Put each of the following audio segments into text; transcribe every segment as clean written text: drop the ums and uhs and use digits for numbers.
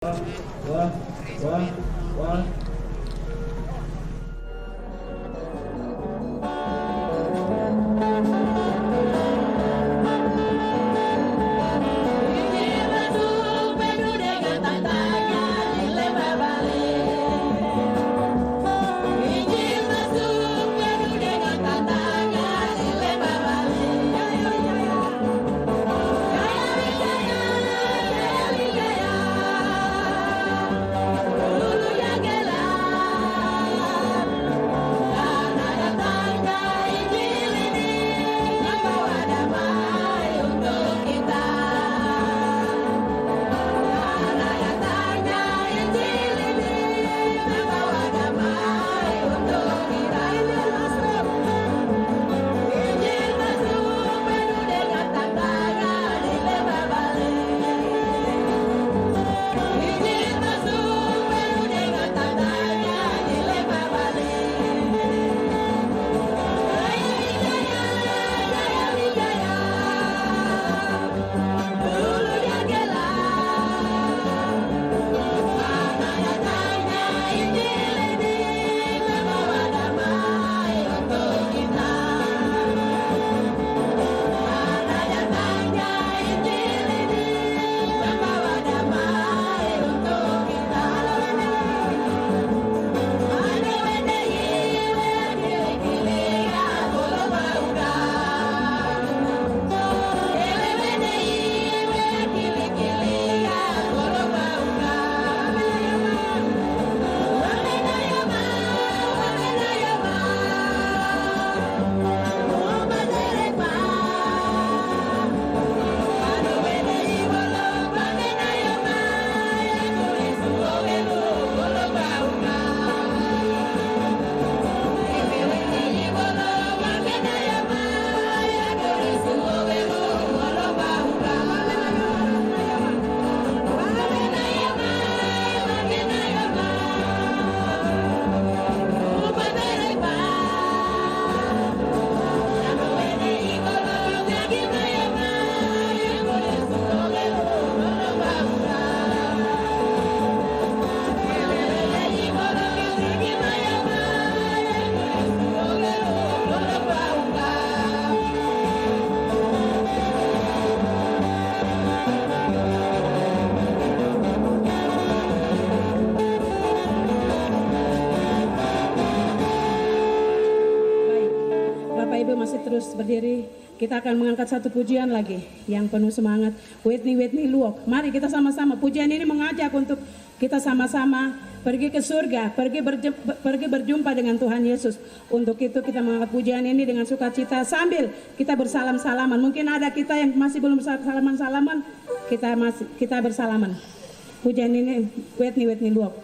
Wah. Masih terus berdiri, kita akan mengangkat satu pujian lagi yang penuh semangat. Whitney Luok. Mari kita sama-sama, pujian ini mengajak untuk kita sama-sama pergi ke surga, pergi berjumpa dengan Tuhan Yesus. Untuk itu kita mengangkat pujian ini dengan sukacita sambil kita bersalam-salaman. Mungkin ada kita yang masih belum salaman-salaman, kita bersalaman. Pujian ini Whitney Luok.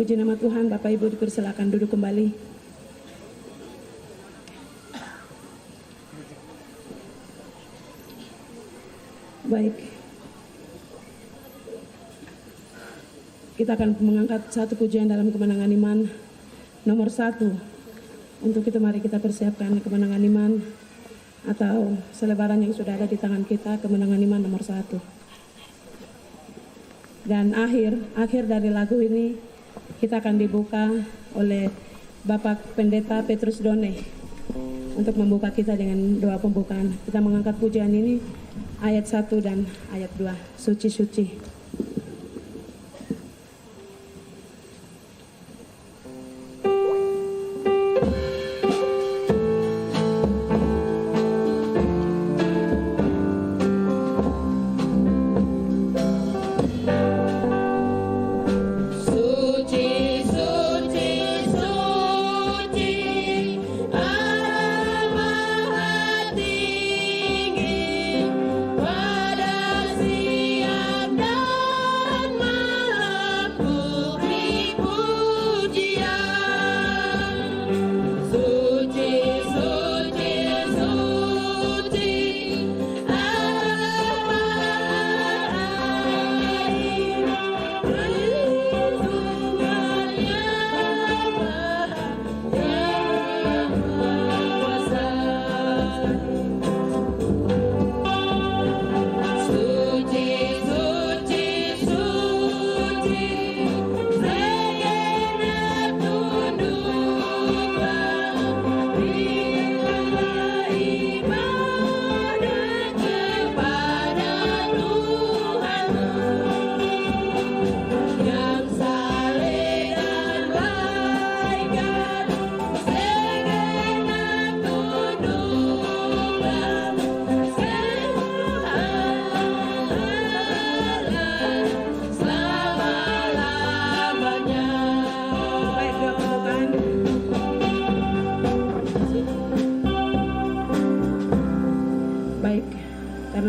puji nama Tuhan. Bapak Ibu dipersilakan duduk kembali. Baik. Kita akan mengangkat satu pujian dalam kemenangan iman nomor 1. Untuk itu mari kita persiapkan kemenangan iman atau selebaran yang sudah ada di tangan kita, kemenangan iman nomor 1. Dan akhir dari lagu ini kita akan dibuka oleh Bapak Pendeta Petrus Done untuk membuka kita dengan doa pembukaan. Kita mengangkat pujian ini ayat 1 dan ayat 2, suci-suci.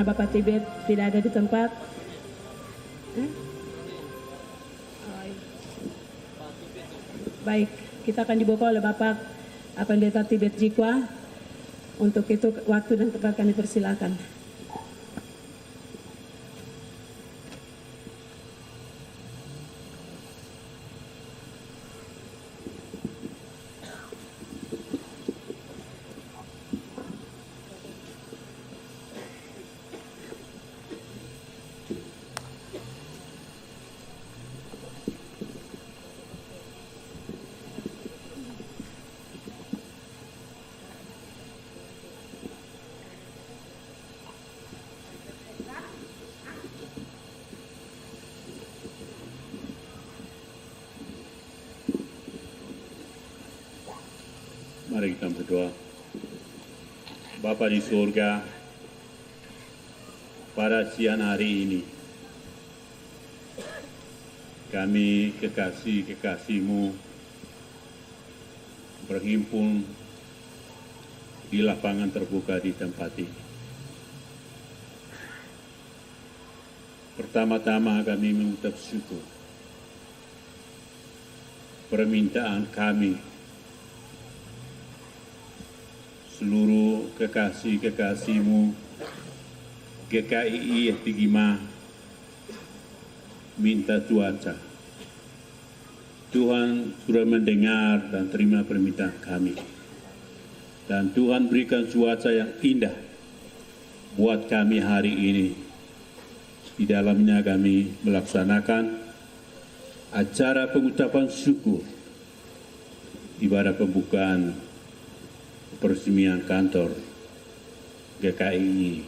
Bapak Tibet tidak ada di tempat. Baik, kita akan dibuka oleh Bapak Pendeta Tibet Jikwa. Untuk itu waktu dan tempat kami persilakan. Mari kita berdoa. Bapa di surga, pada siang hari ini, kami kekasih-kekasih-Mu berhimpun di lapangan terbuka di tempat ini. Pertama-tama kami mengucap syukur. Permintaan kami, seluruh kekasih-kekasih-Mu GKII Tigima minta cuaca. Tuhan sudah mendengar dan terima permintaan kami. Dan Tuhan berikan cuaca yang indah buat kami hari ini. Di dalamnya kami melaksanakan acara pengucapan syukur, ibadah pembukaan peresmian kantor GKII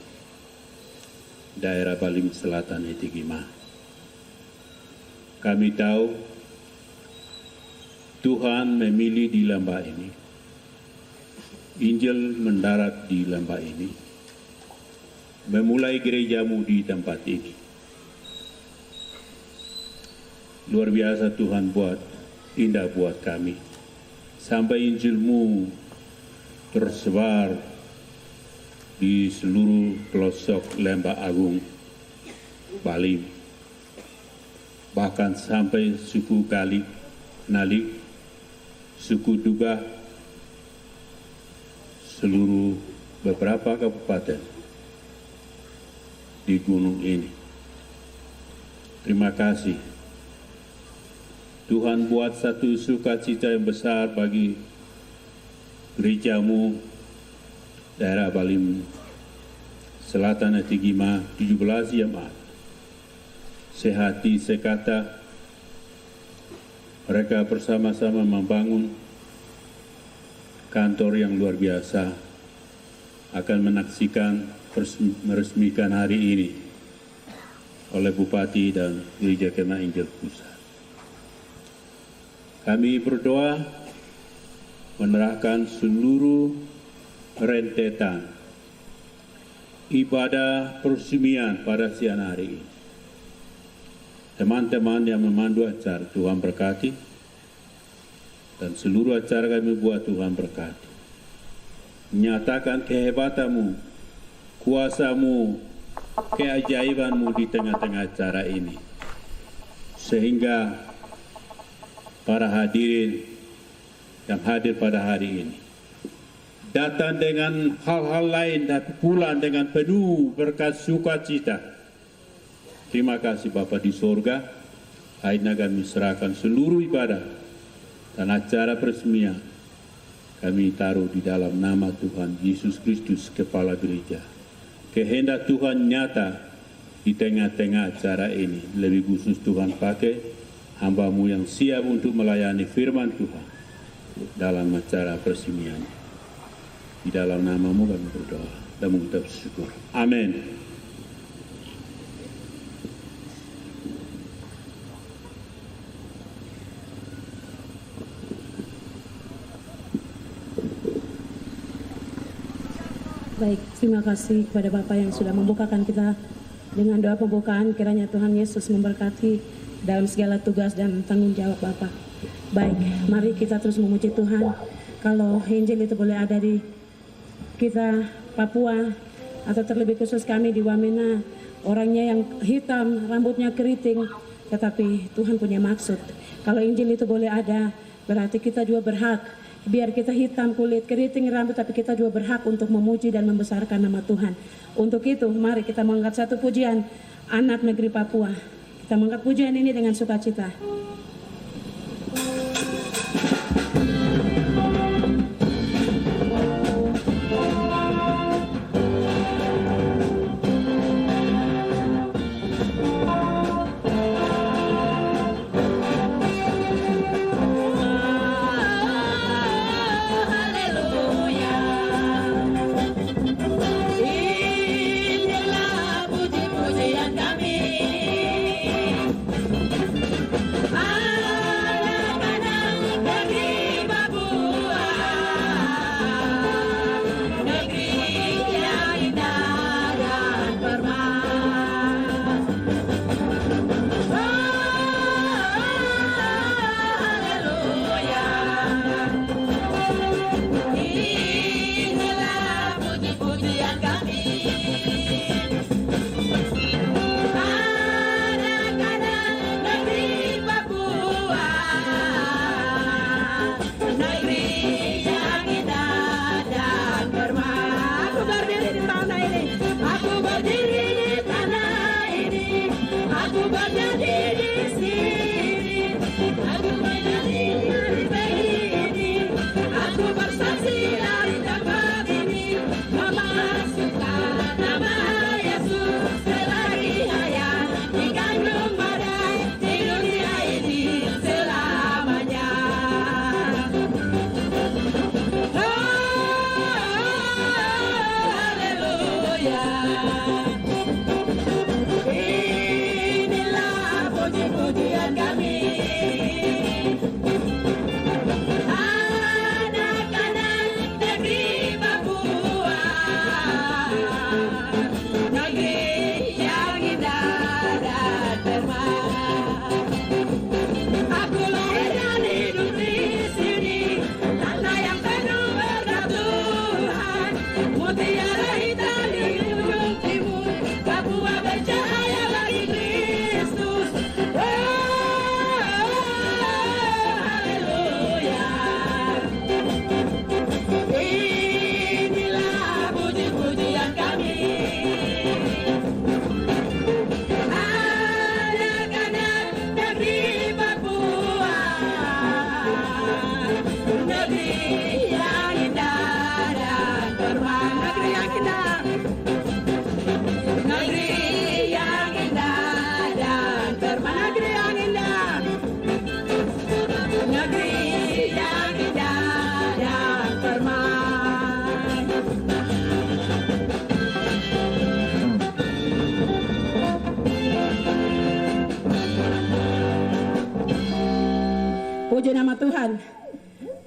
daerah Baling Selatan Etigima. Kami tahu Tuhan memilih di lembah ini, Injil mendarat di lembah ini, memulai gerejamu di tempat ini. Luar biasa Tuhan buat, indah buat kami. Sampai Injilmu tersebar di seluruh pelosok Lembah Agung Bali, bahkan sampai suku Kali Nalik, suku Duga, seluruh beberapa kabupaten di gunung ini. Terima kasih. Tuhan buat satu sukacita yang besar bagi gerejamu daerah Balim Selatan Atigima 17 jemaat. Sehati sekata mereka bersama-sama membangun kantor yang luar biasa, akan meresmikan hari ini oleh Bupati dan Gereja Kema Injil Pusat. Kami berdoa menyerahkan seluruh rentetan ibadah peresmian pada siang hari ini. Teman-teman yang memandu acara, Tuhan berkati, dan seluruh acara kami buat Tuhan berkati. Nyatakan kehebatanmu, kuasamu, keajaibanmu di tengah-tengah acara ini. Sehingga para hadirin yang hadir pada hari ini datang dengan hal-hal lain dan pulang dengan penuh berkat sukacita. Terima kasih Bapa di sorga. Akhirnya kami serahkan seluruh ibadah dan acara peresmian kami taruh di dalam nama Tuhan Yesus Kristus, Kepala Gereja. Kehendak Tuhan nyata di tengah-tengah acara ini. Lebih khusus Tuhan pakai hamba-Mu yang siap untuk melayani firman Tuhan dalam acara peresmian. Di dalam nama-Mu kami berdoa dan mengucap syukur. Amin. Baik, terima kasih kepada Bapak yang sudah membukakan kita dengan doa pembukaan. Kiranya Tuhan Yesus memberkati dalam segala tugas dan tanggung jawab Bapak. Baik, mari kita terus memuji Tuhan. Kalau Injil itu boleh ada di kita Papua, atau terlebih khusus kami di Wamena, orangnya yang hitam, rambutnya keriting, tetapi Tuhan punya maksud. Kalau Injil itu boleh ada, berarti kita juga berhak. Biar kita hitam kulit, keriting rambut, tapi kita juga berhak untuk memuji dan membesarkan nama Tuhan. Untuk itu, mari kita mengangkat satu pujian anak negeri Papua. Kita mengangkat pujian ini dengan sukacita. Inilah puji-pujian kami.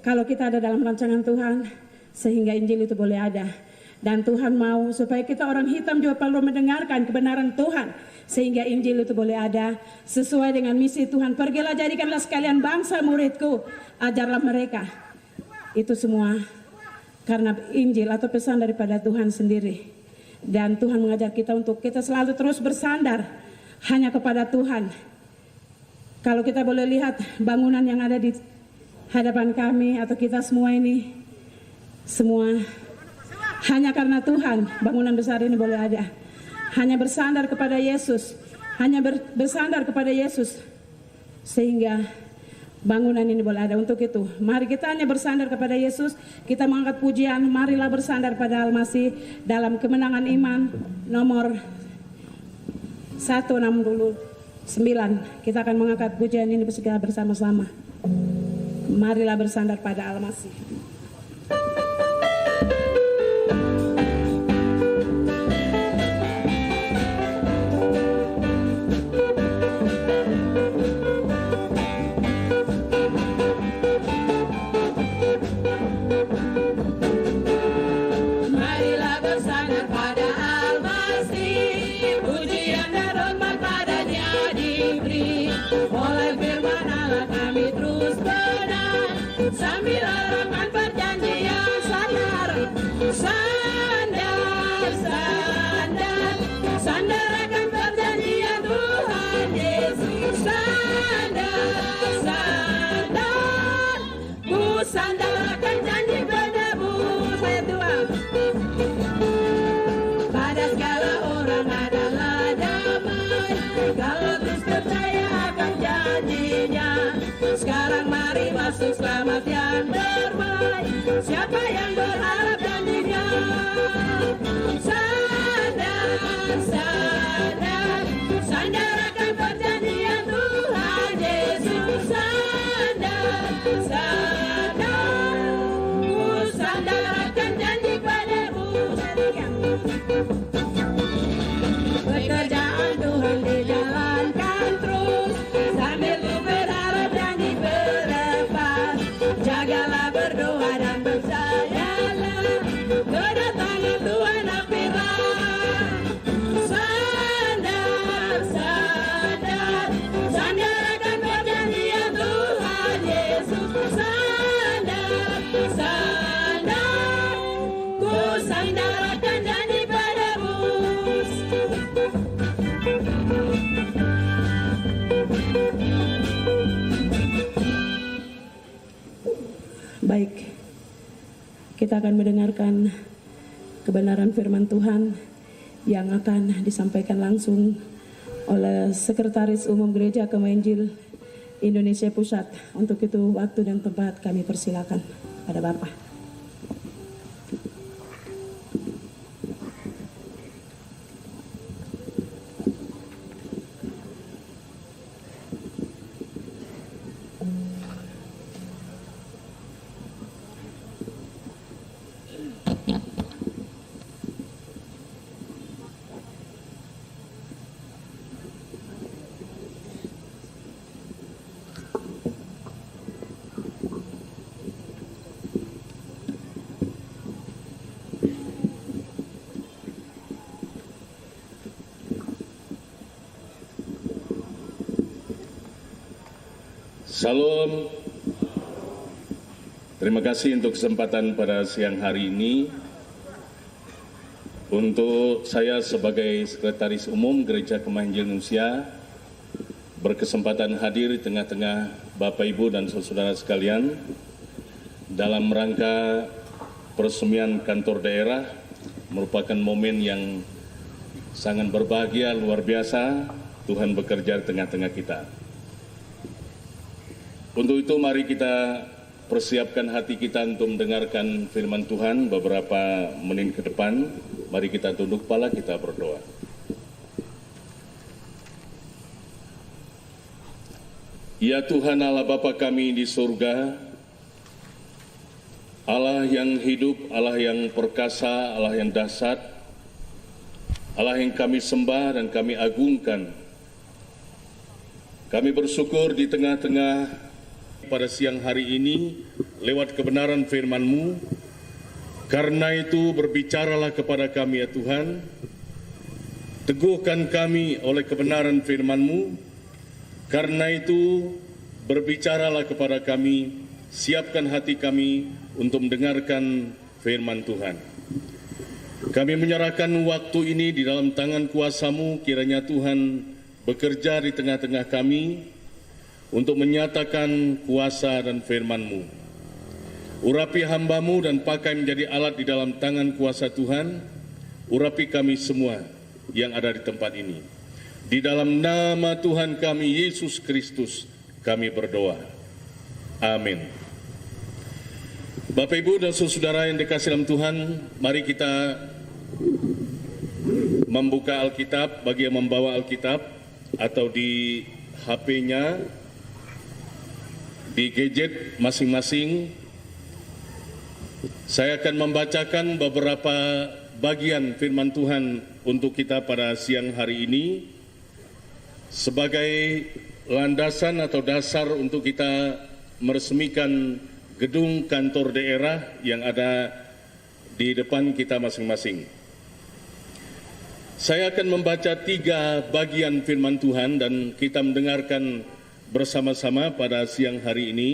kalau kita ada dalam rancangan Tuhan, sehingga Injil itu boleh ada. Dan Tuhan mau supaya kita orang hitam juga perlu mendengarkan kebenaran Tuhan, sehingga Injil itu boleh ada sesuai dengan misi Tuhan. Pergilah, jadikanlah sekalian bangsa muridku, ajarlah mereka. Itu semua karena Injil atau pesan daripada Tuhan sendiri. Dan Tuhan mengajar kita untuk kita selalu terus bersandar hanya kepada Tuhan. Kalau kita boleh lihat bangunan yang ada di hadapan kami atau kita semua ini, semua hanya karena Tuhan bangunan besar ini boleh ada. Hanya bersandar kepada Yesus, hanya bersandar kepada Yesus, sehingga bangunan ini boleh ada. Untuk itu, mari kita hanya bersandar kepada Yesus. Kita mengangkat pujian, marilah bersandar pada Al-Masih dalam kemenangan iman nomor 169. Kita akan mengangkat pujian ini bersama-sama. Marilah bersandar pada Al-Masih. Sambil arangan perjanjian sandar, sandar, sandar, sandar akan perjanjian Tuhan Yesus. Sandar, sandar, ku sandar akan janji penebus. Ayat 2. Pada segala orang adalah damai, kalau terus percaya akan janjinya. Sekarang mari masuk selamat yang terbaik. Siapa yang berharap janjinya? Sandar, sandar, sandar akan perjanjian Tuhan Yesus. Sandar, sandar, ku sandar akan janji padamu. Pekerjaan Tuhan dijalankan terus, sambil ku berharap janji berlepas. Jagalah, berdoa dan percayalah, kedatangan Tuhan akhirlah. Sandar, sandar, sandar akan perjanjian Tuhan Yesus. Sandar, sandar, ku sandar akan janji padamu. Baik, kita akan mendengarkan kebenaran firman Tuhan yang akan disampaikan langsung oleh Sekretaris Umum Gereja Kemainjil Indonesia Pusat. Untuk itu waktu dan tempat kami persilakan pada Bapak. Salam. Terima kasih untuk kesempatan pada siang hari ini. Untuk saya sebagai Sekretaris Umum Gereja Kemainjil Indonesia berkesempatan hadir di tengah-tengah Bapak Ibu dan saudara sekalian dalam rangka peresmian kantor daerah, merupakan momen yang sangat berbahagia, luar biasa. Tuhan bekerja di tengah-tengah kita. Untuk itu mari kita persiapkan hati kita untuk mendengarkan firman Tuhan beberapa menit ke depan. Mari kita tunduk kepala, kita berdoa. Ya Tuhan Allah Bapa kami di surga, Allah yang hidup, Allah yang perkasa, Allah yang dahsyat, Allah yang kami sembah dan kami agungkan. Kami bersyukur di tengah-tengah pada siang hari ini lewat kebenaran firman-Mu. Karena itu berbicaralah kepada kami ya Tuhan, teguhkan kami oleh kebenaran firman-Mu. Karena itu berbicaralah kepada kami, siapkan hati kami untuk mendengarkan firman Tuhan. Kami menyerahkan waktu ini di dalam tangan kuasa-Mu, kiranya Tuhan bekerja di tengah-tengah kami untuk menyatakan kuasa dan firman-Mu. Urapi hamba-Mu dan pakai menjadi alat di dalam tangan kuasa Tuhan. Urapi kami semua yang ada di tempat ini. Di dalam nama Tuhan kami Yesus Kristus kami berdoa. Amin. Bapak, Ibu, dan saudara yang dikasihi dalam Tuhan, mari kita membuka Alkitab bagi yang membawa Alkitab atau di HP-nya, di gadget masing-masing. Saya akan membacakan beberapa bagian firman Tuhan untuk kita pada siang hari ini sebagai landasan atau dasar untuk kita meresmikan gedung kantor daerah yang ada di depan kita masing-masing. Saya akan membaca 3 bagian firman Tuhan dan kita mendengarkan bersama-sama pada siang hari ini.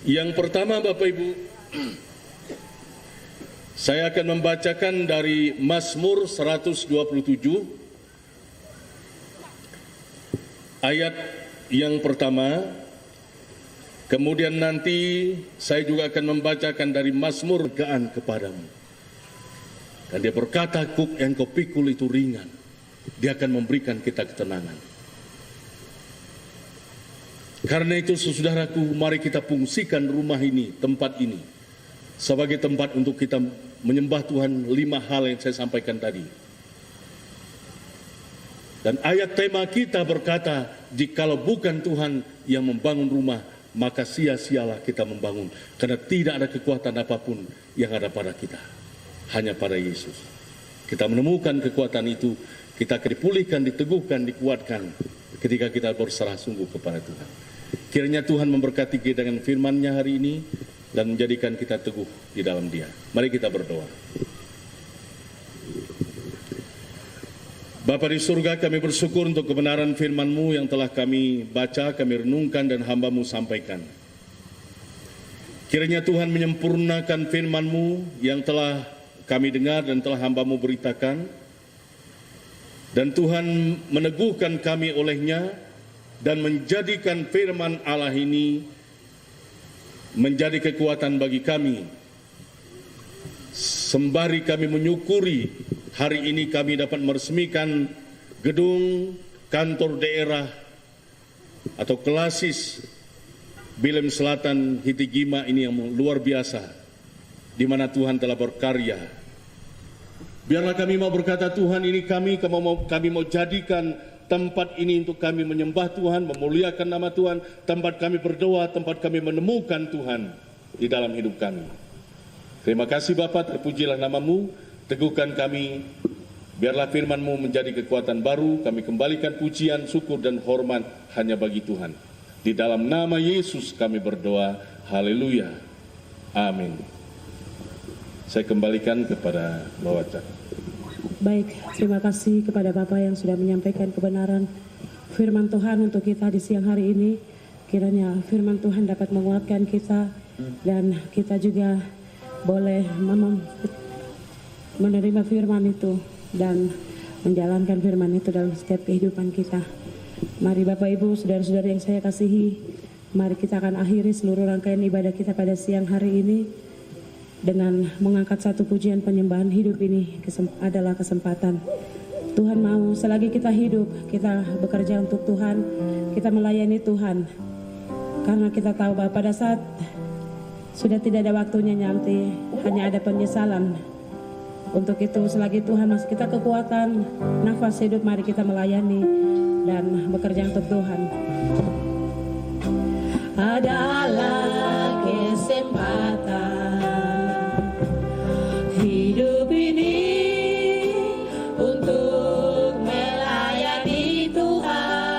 Yang pertama, Bapak Ibu, saya akan membacakan dari Mazmur 127 ayat yang pertama. Kemudian nanti saya juga akan membacakan dari Mazmur kegaan kepadamu. Dan dia berkata, kuk yang kau pikul itu ringan. Dia akan memberikan kita ketenangan. Karena itu saudaraku, mari kita fungsikan rumah ini, tempat ini, sebagai tempat untuk kita menyembah Tuhan 5 hal yang saya sampaikan tadi. Dan ayat tema kita berkata, jikalau bukan Tuhan yang membangun rumah, maka sia-sialah kita membangun. Karena tidak ada kekuatan apapun yang ada pada kita, hanya pada Yesus. Kita menemukan kekuatan itu, kita dipulihkan, diteguhkan, dikuatkan ketika kita berserah sungguh kepada Tuhan. Kiranya Tuhan memberkati kita dengan firman-Nya hari ini dan menjadikan kita teguh di dalam Dia. Mari kita berdoa. Bapa di surga, kami bersyukur untuk kebenaran firman-Mu yang telah kami baca, kami renungkan dan hamba-Mu sampaikan. Kiranya Tuhan menyempurnakan firman-Mu yang telah kami dengar dan telah hamba-Mu beritakan. Dan Tuhan meneguhkan kami olehnya dan menjadikan firman Allah ini menjadi kekuatan bagi kami. Sembari kami menyukuri hari ini kami dapat meresmikan gedung kantor daerah atau Klasis Bilem Selatan Hitigima ini yang luar biasa, di mana Tuhan telah berkarya. Biarlah kami mau berkata, Tuhan, ini kami mau jadikan tempat ini untuk kami menyembah Tuhan, memuliakan nama Tuhan, tempat kami berdoa, tempat kami menemukan Tuhan di dalam hidup kami. Terima kasih Bapa, terpujilah nama-Mu, teguhkan kami, biarlah firman-Mu menjadi kekuatan baru, kami kembalikan pujian, syukur dan hormat hanya bagi Tuhan. Di dalam nama Yesus kami berdoa, haleluya, amin. Saya kembalikan kepada Bapak. Baik, terima kasih kepada Bapak yang sudah menyampaikan kebenaran firman Tuhan untuk kita di siang hari ini. Kiranya firman Tuhan dapat menguatkan kita dan kita juga boleh menerima firman itu dan menjalankan firman itu dalam setiap kehidupan kita. Mari Bapak Ibu, saudara-saudara yang saya kasihi, mari kita akan akhiri seluruh rangkaian ibadah kita pada siang hari ini dengan mengangkat satu pujian penyembahan. Hidup ini adalah kesempatan. Tuhan mau selagi kita hidup, kita bekerja untuk Tuhan, kita melayani Tuhan. Karena kita tahu bahwa pada saat sudah tidak ada waktunya nanti, hanya ada penyesalan. Untuk itu selagi Tuhan masih kita kekuatan, nafas hidup, mari kita melayani dan bekerja untuk Tuhan. Adalah kesempatan hidup ini untuk melayani Tuhan.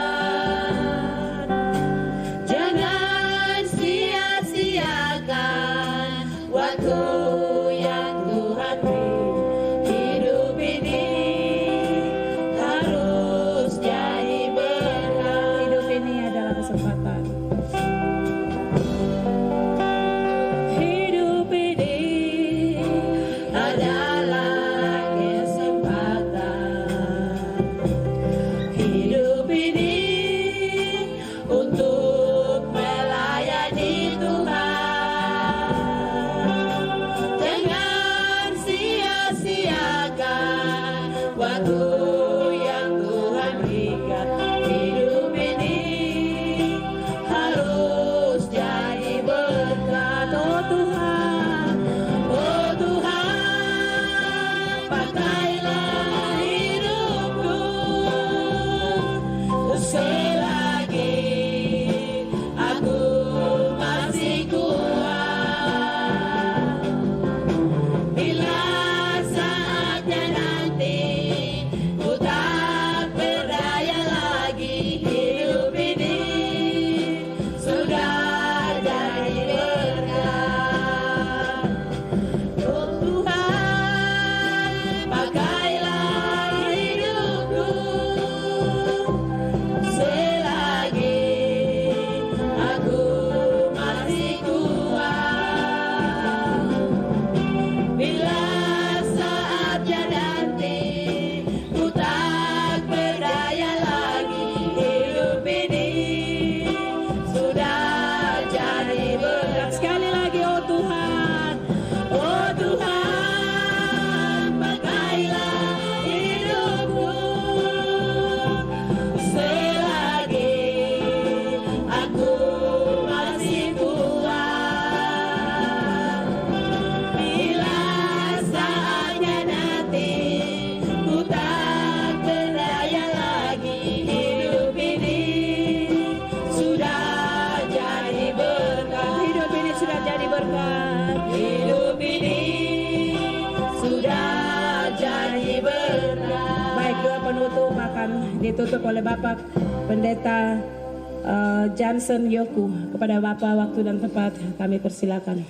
ditutup oleh Bapak Pendeta Johnson Yoku. Kepada Bapak waktu dan tempat kami persilakan.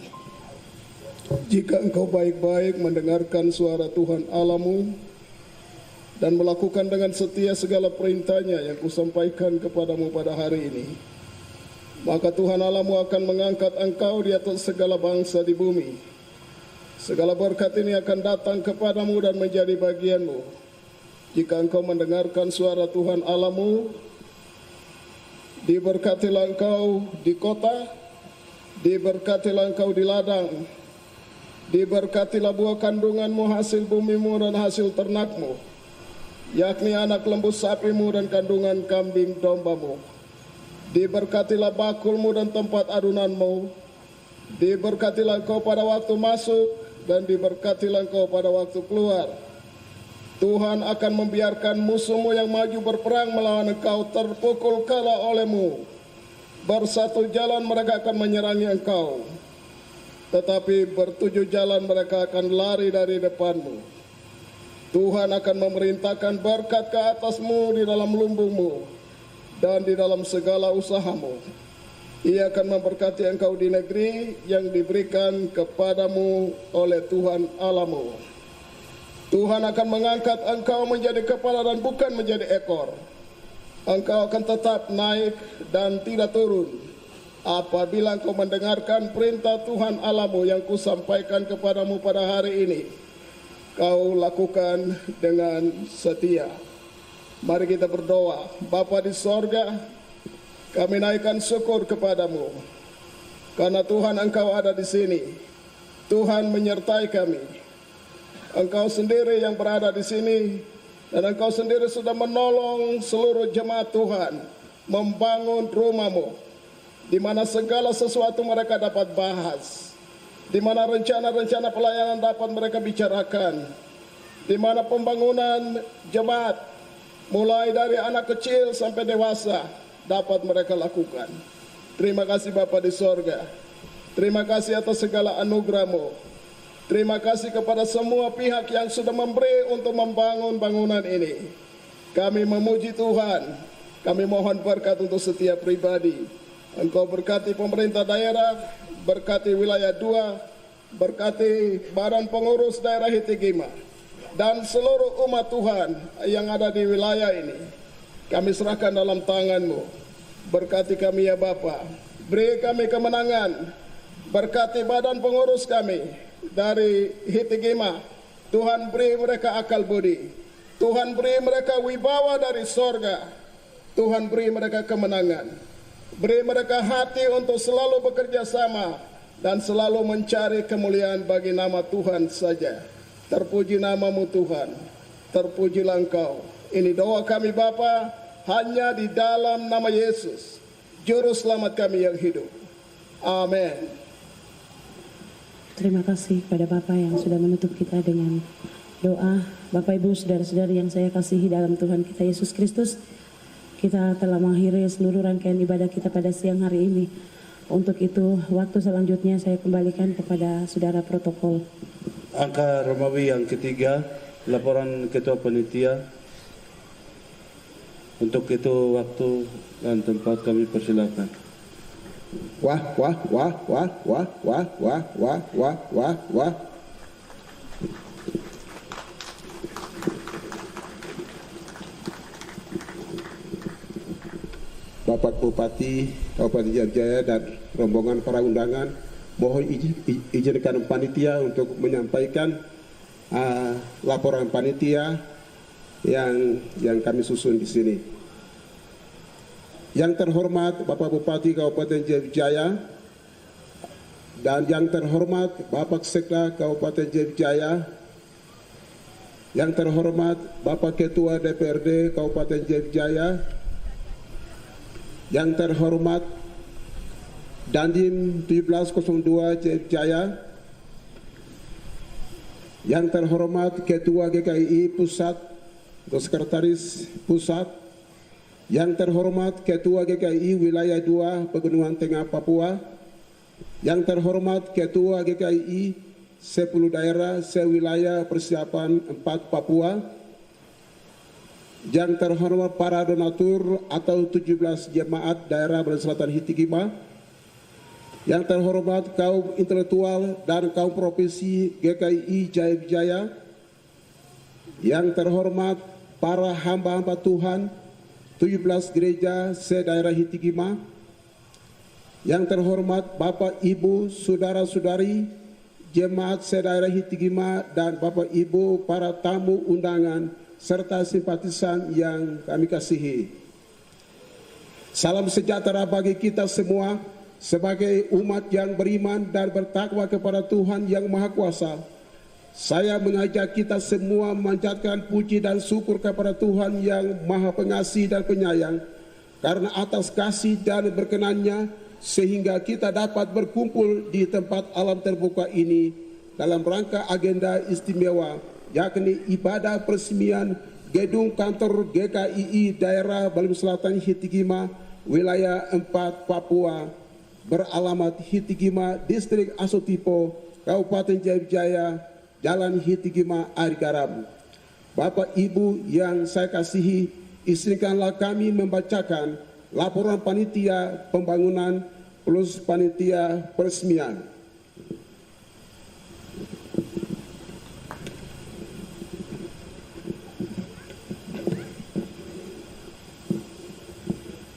Jika engkau baik-baik mendengarkan suara Tuhan Allahmu dan melakukan dengan setia segala perintahnya yang kusampaikan kepadamu pada hari ini, maka Tuhan Allahmu akan mengangkat engkau di atas segala bangsa di bumi. Segala berkat ini akan datang kepadamu dan menjadi bagianmu jika engkau mendengarkan suara Tuhan Allahmu. Diberkatilah engkau di kota, diberkatilah engkau di ladang, diberkatilah buah kandunganmu, hasil bumimu dan hasil ternakmu, yakni anak lembu sapimu dan kandungan kambing dombamu. Diberkatilah bakulmu dan tempat adunanmu, diberkatilah engkau pada waktu masuk dan diberkatilah engkau pada waktu keluar. Tuhan akan membiarkan musuhmu yang maju berperang melawan engkau terpukul kalah olehmu. Bersatu jalan mereka akan menyerangi engkau, tetapi bertujuh jalan mereka akan lari dari depanmu. Tuhan akan memerintahkan berkat ke atasmu di dalam lumbungmu dan di dalam segala usahamu. Ia akan memberkati engkau di negeri yang diberikan kepadamu oleh Tuhan Allahmu. Tuhan akan mengangkat engkau menjadi kepala dan bukan menjadi ekor. Engkau akan tetap naik dan tidak turun apabila engkau mendengarkan perintah Tuhan Allahmu yang kusampaikan kepadamu pada hari ini. Kau lakukan dengan setia. Mari kita berdoa. Bapa di sorga, kami naikkan syukur kepadamu karena Tuhan engkau ada di sini. Tuhan menyertai kami. Engkau sendiri yang berada di sini dan engkau sendiri sudah menolong seluruh jemaat Tuhan membangun rumahmu, di mana segala sesuatu mereka dapat bahas, di mana rencana-rencana pelayanan dapat mereka bicarakan, di mana pembangunan jemaat mulai dari anak kecil sampai dewasa dapat mereka lakukan. Terima kasih Bapa di sorga. Terima kasih atas segala anugerah-Mu. Terima kasih kepada semua pihak yang sudah memberi untuk membangun bangunan ini. Kami memuji Tuhan. Kami mohon berkat untuk setiap pribadi. Engkau berkati pemerintah daerah, berkati wilayah 2, berkati badan pengurus daerah Hitigima, dan seluruh umat Tuhan yang ada di wilayah ini. Kami serahkan dalam tangan-Mu. Berkati kami ya Bapa. Beri kami kemenangan. Berkati badan pengurus kami dari Hitigima. Tuhan beri mereka akal budi. Tuhan beri mereka wibawa dari sorga. Tuhan beri mereka kemenangan. Beri mereka hati untuk selalu bekerja sama dan selalu mencari kemuliaan bagi nama Tuhan saja. Terpuji namamu Tuhan. Terpujilah Engkau. Ini doa kami Bapa, hanya di dalam nama Yesus, Juru Selamat kami yang hidup. Amin. Terima kasih kepada Bapak yang sudah menutup kita dengan doa. Bapak Ibu saudara-saudari yang saya kasihi dalam Tuhan kita Yesus Kristus, kita telah mengakhiri seluruh rangkaian ibadah kita pada siang hari ini. Untuk itu waktu selanjutnya saya kembalikan kepada saudara protokol. Angka Romawi yang ketiga, laporan Ketua Panitia. Untuk itu waktu dan tempat kami persilakan. Wah. Bapak Bupati Kabupaten Jaya dan rombongan para undangan, mohon izinkan panitia untuk menyampaikan laporan panitia yang kami susun di sini. Yang terhormat Bapak Bupati Kabupaten Jaya dan yang terhormat Bapak Sekda Kabupaten Jaya, yang terhormat Bapak Ketua DPRD Kabupaten Jaya, yang terhormat Dandim 1702 Jaya, yang terhormat Ketua GKI Pusat atau Sekretaris Pusat, yang terhormat Ketua GKI Wilayah 2 Pegunungan Tengah Papua, yang terhormat Ketua GKI 10 daerah sewilayah persiapan 4 Papua, yang terhormat para donatur atau 17 jemaat daerah Bali Selatan Hitigima, yang terhormat kaum intelektual dan kaum provinsi GKI Jaya Wijaya, yang terhormat para hamba-hamba Tuhan 17 gereja se-daerah Hitigima, yang terhormat Bapak Ibu, Saudara-saudari jemaat se-daerah Hitigima, dan Bapak Ibu para tamu undangan serta simpatisan yang kami kasihi. Salam sejahtera bagi kita semua sebagai umat yang beriman dan bertakwa kepada Tuhan yang Maha Kuasa. Saya mengajak kita semua memanjatkan puji dan syukur kepada Tuhan yang Maha Pengasih dan Penyayang, karena atas kasih dan berkenannya sehingga kita dapat berkumpul di tempat alam terbuka ini dalam rangka agenda istimewa, yakni ibadah peresmian gedung kantor GKII daerah Bali Selatan Hitigima, wilayah 4 Papua, beralamat Hitigima, Distrik Asotipo, Kabupaten Jaya Wijaya, Jalan Hitigima, Air Garam. Bapak Ibu yang saya kasihi, izinkanlah kami membacakan laporan panitia pembangunan plus panitia peresmian.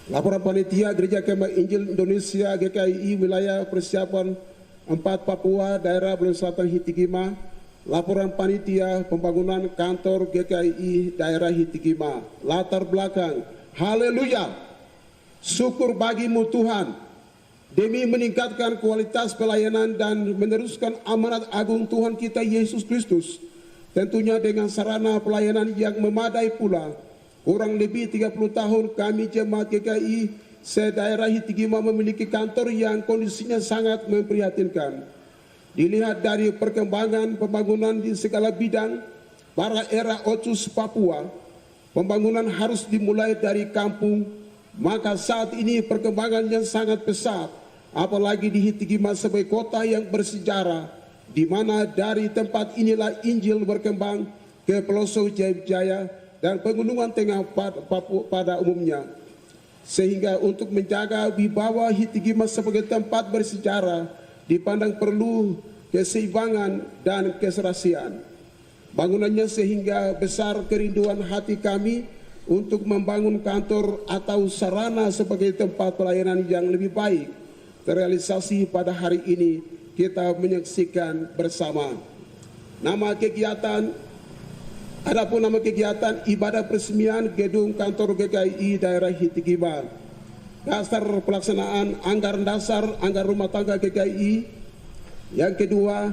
Laporan panitia Gereja Kemah Injil Indonesia GKII wilayah persiapan 4 Papua daerah Bali Selatan Hitigima. Laporan panitia pembangunan kantor GKII daerah Hitigima. Latar belakang, haleluya, syukur bagimu Tuhan, demi meningkatkan kualitas pelayanan dan meneruskan amanat agung Tuhan kita Yesus Kristus, tentunya dengan sarana pelayanan yang memadai pula. Kurang lebih 30 tahun kami jemaat GKI se-daerah Hitigima memiliki kantor yang kondisinya sangat memprihatinkan. Dilihat dari perkembangan pembangunan di segala bidang pada era Otsus Papua, pembangunan harus dimulai dari kampung, maka saat ini perkembangannya sangat pesat, apalagi di Hitigima sebagai kota yang bersejarah, di mana dari tempat inilah Injil berkembang ke pelosok Jaya Wijaya dan pegunungan tengah pada umumnya. Sehingga untuk menjaga wibawa Hitigima sebagai tempat bersejarah dipandang perlu keseimbangan dan keserasian. Bangunannya sehingga besar kerinduan hati kami untuk membangun kantor atau sarana sebagai tempat pelayanan yang lebih baik terrealisasi pada hari ini kita menyaksikan bersama. Adapun nama kegiatan ibadah peresmian gedung kantor GKII daerah Hitigima. Dasar pelaksanaan anggaran dasar anggaran rumah tangga GKII. Yang kedua,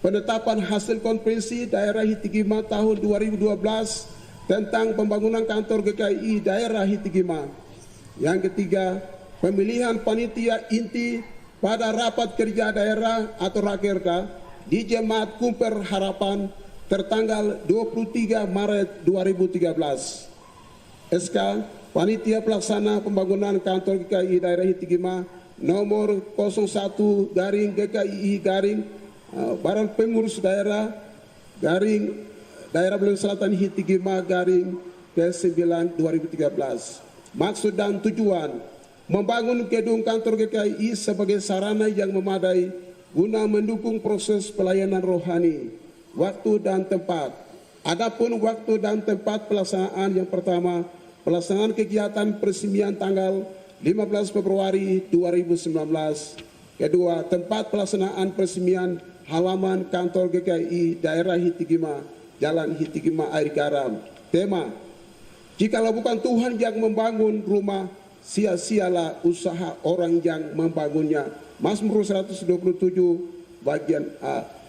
penetapan hasil konferensi daerah Hitigima tahun 2012 tentang pembangunan kantor GKII daerah Hitigima. Yang ketiga, pemilihan panitia inti pada rapat kerja daerah atau Rakerda di Jemaat Kumper Harapan tertanggal 23 Maret 2013. SK Panitia Pelaksana Pembangunan Kantor GKII Daerah Hitigima nomor 01 garing GKII garing Baran Pengurus Daerah garing Daerah Bali Selatan Hitigima garing ke-9 2013. Maksud dan tujuan membangun gedung kantor GKII sebagai sarana yang memadai guna mendukung proses pelayanan rohani. Waktu dan tempat. Adapun waktu dan tempat pelaksanaan, yang pertama, pelaksanaan kegiatan peresmian tanggal 15 Februari 2019. Kedua, tempat pelaksanaan peresmian halaman kantor GKII daerah Hitigima, Jalan Hitigima Air Garam. Tema, jikalau bukan Tuhan yang membangun rumah, sia-sialah usaha orang yang membangunnya. Mazmur 127 bagian A.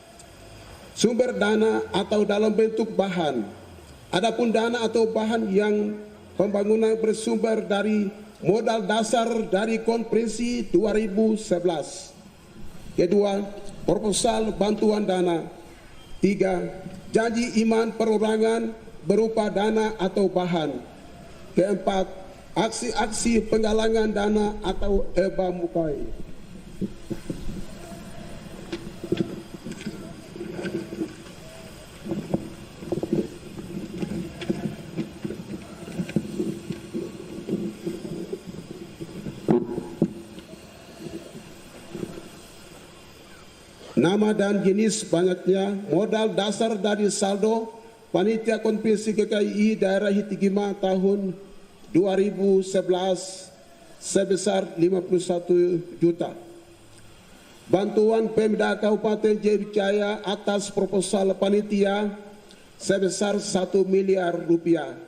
Sumber dana atau dalam bentuk bahan. Adapun dana atau bahan yang pembangunan bersumber dari modal dasar dari konferensi 2011. Kedua, proposal bantuan dana. Tiga, janji iman perorangan berupa dana atau bahan. Keempat, aksi-aksi penggalangan dana atau eba mukai. nama dan jenis banyaknya, modal dasar dari saldo Panitia Konvensi GKI Daerah Hitigima tahun 2011 sebesar 51 juta. Bantuan Pemda Kabupaten Jaya atas proposal panitia sebesar 1 miliar rupiah.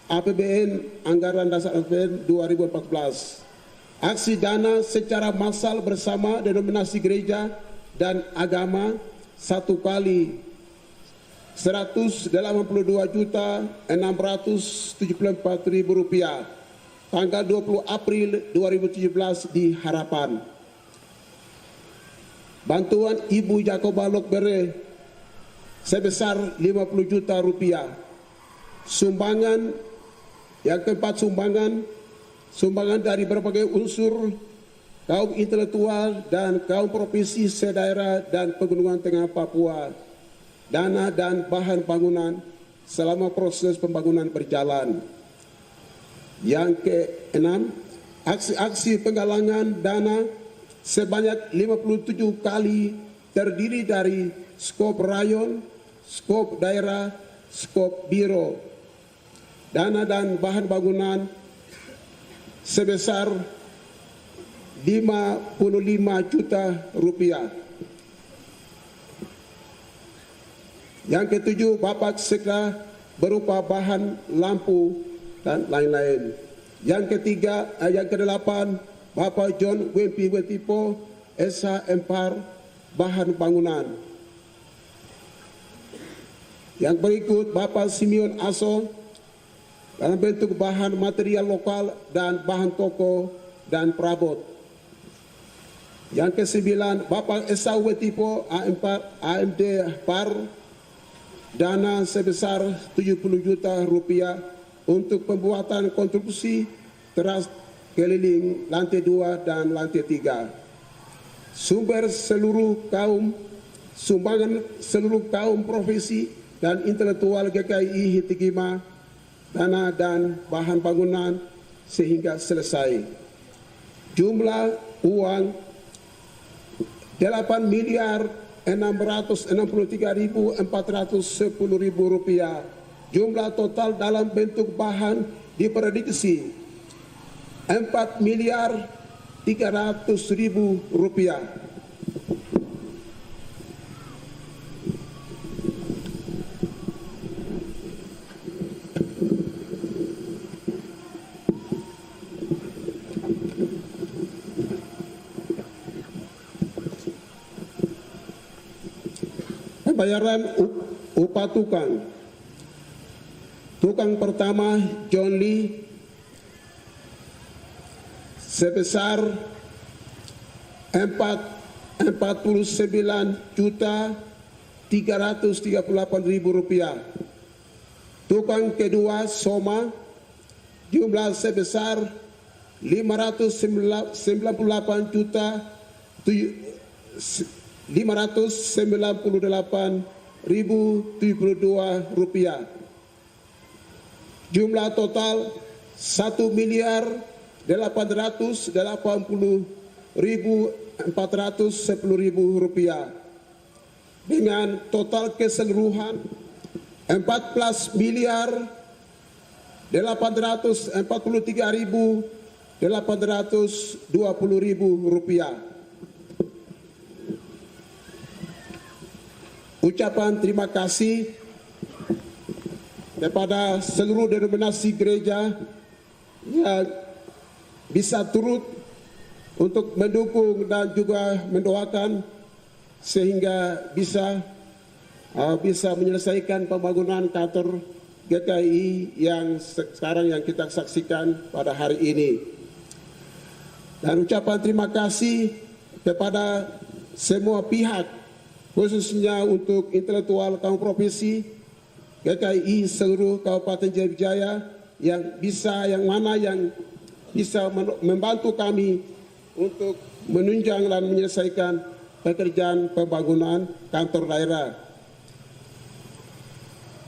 APBN Anggaran Dasar APBN 2014. Aksi dana secara massal bersama denominasi gereja dan agama 1 kali 182.674.000 rupiah. Tanggal 20 April 2017 di Harapan. Bantuan Ibu Jakoba Lokbere sebesar 50 juta rupiah. Sumbangan yang keempat, sumbangan dari berbagai unsur kaum intelektual dan kaum provinsi sedaerah dan Pegunungan Tengah Papua. Dana dan bahan bangunan selama proses pembangunan berjalan. Yang keenam, aksi-aksi penggalangan dana sebanyak 57 kali terdiri dari skop rayon, skop daerah, skop biro. Dana dan bahan bangunan sebesar 55 juta rupiah. Yang ketujuh, Bapak Sekda berupa bahan lampu dan lain-lain. Yang kedelapan, Bapak John Wempi Wetipo SH Empar bahan bangunan. Yang berikut, Bapak Simeon Aso dalam bentuk bahan material lokal dan bahan toko dan perabot. Yang kesembilan, Bapak Esa Wetipo AMD Par dana sebesar 70 juta rupiah untuk pembuatan konstruksi teras keliling lantai 2 dan lantai 3. Sumbangan seluruh kaum profesi dan intelektual GKI Hitigima, dana dan bahan bangunan sehingga selesai. Jumlah uang 8.663.410.000 rupiah. Jumlah total dalam bentuk bahan diprediksi 4.300.000 rupiah. Pembayaran upah tukang. Tukang pertama John Lee sebesar 49.338.000 rupiah. Tukang kedua Soma jumlah sebesar 598.072 rupiah. Jumlah total 1.880.410.000 rupiah. Dengan total keseluruhan 14.843.820.000 rupiah. Ucapan terima kasih kepada seluruh denominasi gereja yang bisa turut untuk mendukung dan juga mendoakan sehingga bisa menyelesaikan pembangunan kantor GKI yang sekarang yang kita saksikan pada hari ini. Dan ucapan terima kasih kepada semua pihak, khususnya untuk intelektual kaum provinsi GKI seluruh Kabupaten Jaya yang bisa membantu kami untuk menunjang dan menyelesaikan pekerjaan pembangunan kantor daerah.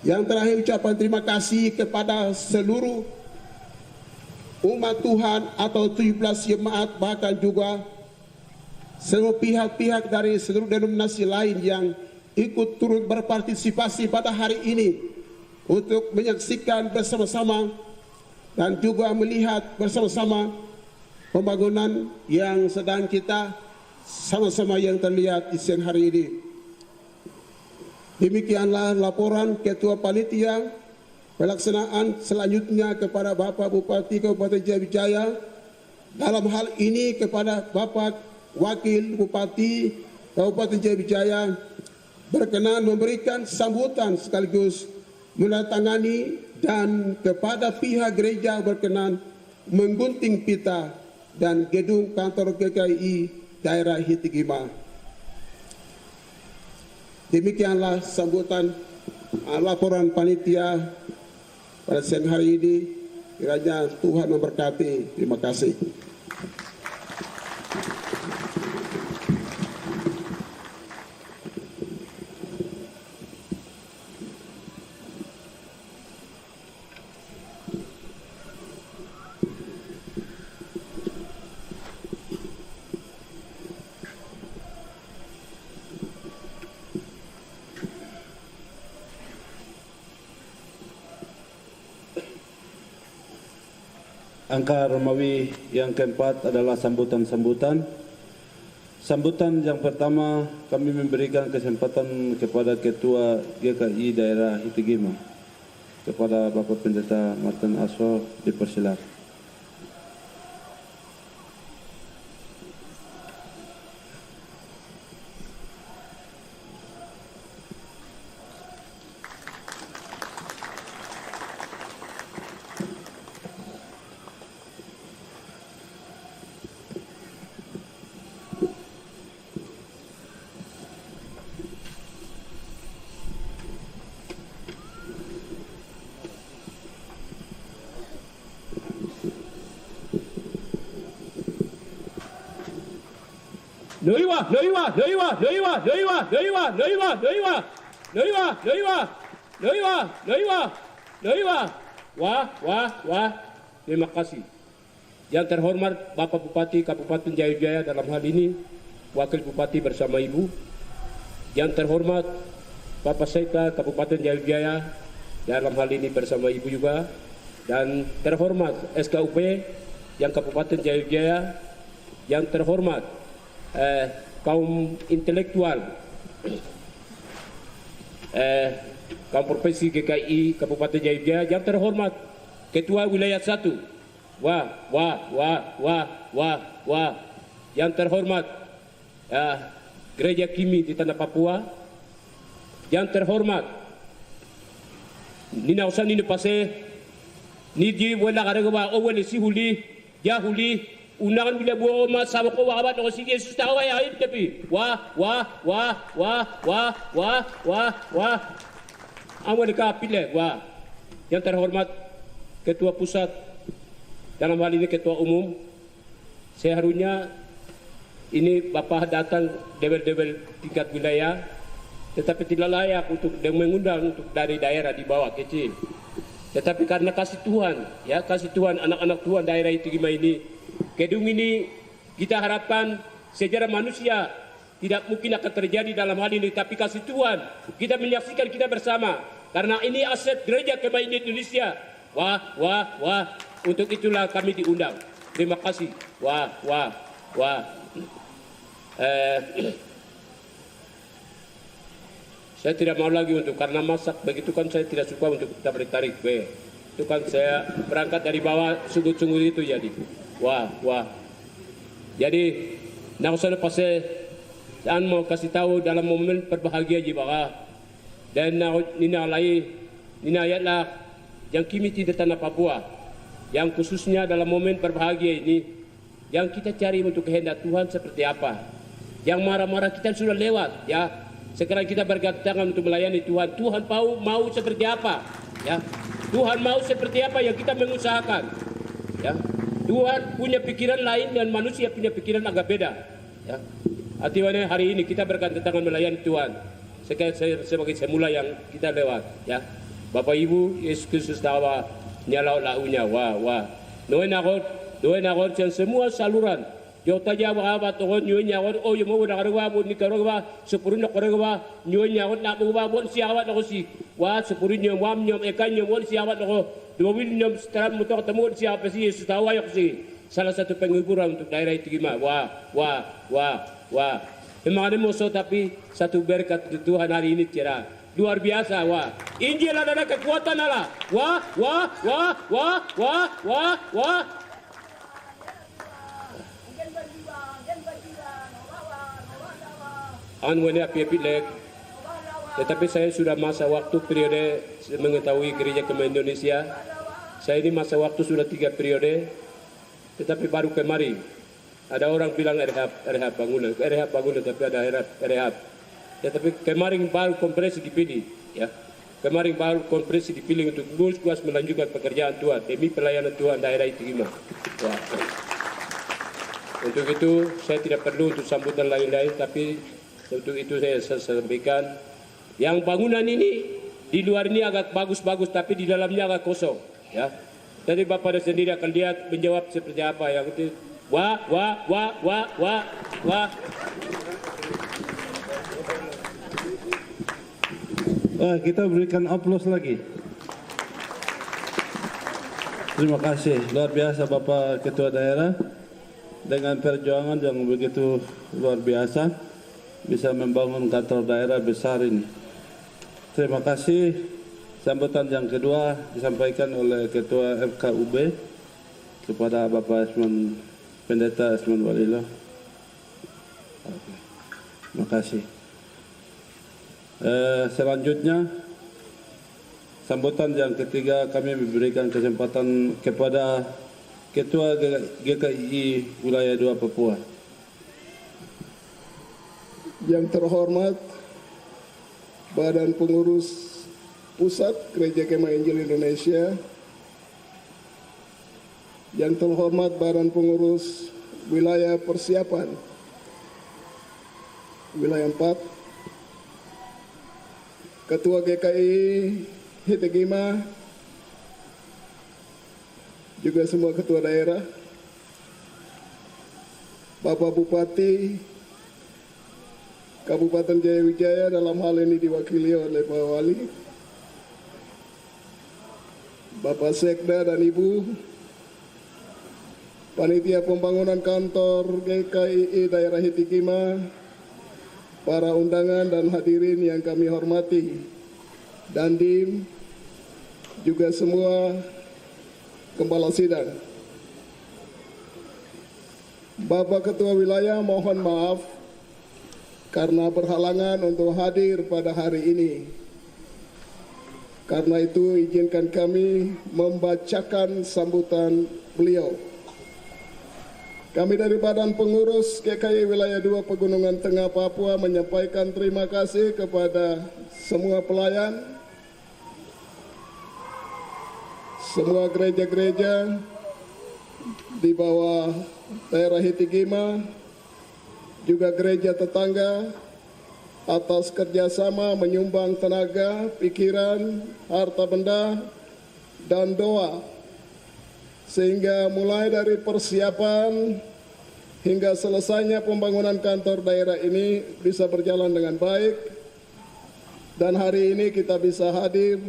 Yang terakhir, ucapan terima kasih kepada seluruh umat Tuhan atau 17 jemaat, bahkan juga semua pihak-pihak dari seluruh denominasi lain yang ikut turut berpartisipasi pada hari ini untuk menyaksikan bersama-sama dan juga melihat bersama-sama pembangunan yang sedang kita sama-sama yang terlihat di siang hari ini. Demikianlah laporan Ketua Panitia pelaksanaan selanjutnya kepada Bapak Bupati Kabupaten Jayabijaya, dalam hal ini kepada Bapak Wakil Bupati Kabupaten Jayabijaya berkenan memberikan sambutan sekaligus menandatangani, dan kepada pihak gereja berkenan menggunting pita dan gedung kantor GKI daerah Hitigima. Demikianlah sambutan laporan panitia pada siang hari ini. Kiranya Tuhan memberkati. Terima kasih. Angka Romawi yang keempat adalah sambutan-sambutan. Sambutan yang pertama kami memberikan kesempatan kepada Ketua GKI Daerah Hitigima, kepada Bapak Pendeta Martin Aswar, dipersilakan. Wah. Terima kasih. Yang terhormat Bapak Bupati Kabupaten Jayabijaya, dalam hal ini Wakil Bupati bersama Ibu. Yang terhormat Bapak Sekda Kabupaten Jayabijaya, dalam hal ini bersama Ibu juga. Dan terhormat SKUP yang Kabupaten Jayabijaya. Yang terhormat kaum intelektual, kaum profesi GKI Kabupaten Jayabijaya. Yang terhormat Ketua Wilayah 1. Wah. Yang terhormat Gereja Kimi di Tanah Papua. Yang terhormat Nina Usan Nina Pase Niji Wela Karagawa Owel Sihuli Yahuli unangan bila buo ma sama ko wabat o sige Yesus tawa ya tapi wah amon kapile wah. Yang terhormat Ketua Pusat, dalam hal ini Ketua Umum, seharusnya ini Bapak datang dewel-dewel tingkat wilayah, tetapi tidak layak untuk mengundang untuk dari daerah di bawah kecil. Tetapi karena kasih Tuhan, ya kasih Tuhan, anak-anak Tuhan daerah Hitigima ini, gedung ini kita harapkan sejarah manusia tidak mungkin akan terjadi dalam hal ini, tapi kasih Tuhan kita menyaksikan kita bersama, karena ini aset gereja Kemahiran Indonesia. Wah. Untuk itulah kami diundang. Terima kasih. Wah. Saya tidak mau lagi untuk, karena masak begitu kan saya tidak suka untuk kita tarik. Itu kan saya berangkat dari bawah sungguh-sungguh itu jadi. Wah. Jadi nak usah pasal saya mau kasih tahu dalam momen berbahagia jiwa. Dan nina ayatlah yang Kimi di Tanah Papua, yang khususnya dalam momen berbahagia ini, yang kita cari untuk kehendak Tuhan seperti apa. Yang marah-marah kita sudah lewat, ya. Sekarang kita berdatangan untuk melayani Tuhan. Tuhan mau seperti apa, ya. Tuhan mau seperti apa yang kita mengusahakan, ya. Tuhan punya pikiran lain dan manusia punya pikiran agak beda, ya. Artinya hari ini kita berdatangan melayani Tuhan sebagai semula yang kita lewat, ya. Bapak Ibu, Yesus Kristus tawa nyalau launya, wah. Doain akor yang semua saluran Jota jawa ba to nyonya won o yo mo na karwa bo ni karwa sepuru na karwa nyonya won na bo bon siawat ko si wa sepuru nyom wam nyom e kan nyom won siawat ko dua nyom setelah mutok temu siapa si Yesus tahu ayok si salah satu penghiburan untuk daerah itu gimana wah memang ada musuh tapi satu berkat Tuhan hari ini cerah luar biasa wah Injil adalah kekuatan Allah wah Anwani api lek, tetapi saya sudah masa waktu periode mengetahui gereja Kemah Indonesia. Saya ini masa waktu sudah 3 periode, tetapi baru kemarin ada orang bilang rehab bangunan, tapi ada rehab. Tetapi kemarin baru konferensi dipilih, ya. Kemarin baru konferensi dipilih untuk luas melanjutkan pekerjaan Tuhan demi pelayanan Tuhan daerah itu gimana. Wah. Untuk itu saya tidak perlu untuk sambutan lain-lain, tapi untuk itu saya sampaikan yang bangunan ini di luar ini agak bagus-bagus tapi di dalamnya agak kosong ya. Tadi Bapak sendiri akan lihat menjawab seperti apa yang itu wah. Kita berikan aplaus lagi. Terima kasih luar biasa Bapak Ketua Daerah dengan perjuangan yang begitu luar biasa. Bisa membangun kantor daerah besar ini. Terima kasih. Sambutan yang kedua disampaikan oleh Ketua FKUB kepada Bapak Pendeta Esman Walilo. Terima kasih. Selanjutnya sambutan yang ketiga kami memberikan kesempatan kepada Ketua GKI Wilayah 2 Papua. Yang terhormat Badan Pengurus Pusat Gereja Kemah Injil Indonesia, yang terhormat Badan Pengurus Wilayah Persiapan Wilayah 4, Ketua GKI Hitegima, juga semua ketua daerah, Bapak Bupati Kabupaten Jayawijaya, dalam hal ini diwakili oleh Pak Wali, Bapak Sekda dan Ibu, Panitia Pembangunan Kantor GKI Daerah Hitegima, para undangan dan hadirin yang kami hormati, Dandim, juga semua Kepala Sidang. Bapak Ketua Wilayah mohon maaf karena berhalangan untuk hadir pada hari ini. Karena itu izinkan kami membacakan sambutan beliau. Kami dari Badan Pengurus GKI Wilayah 2 Pegunungan Tengah Papua menyampaikan terima kasih kepada semua pelayan, semua gereja-gereja di bawah daerah Hitegima, juga gereja tetangga atas kerjasama menyumbang tenaga, pikiran, harta benda, dan doa, sehingga mulai dari persiapan hingga selesainya pembangunan kantor daerah ini bisa berjalan dengan baik, dan hari ini kita bisa hadir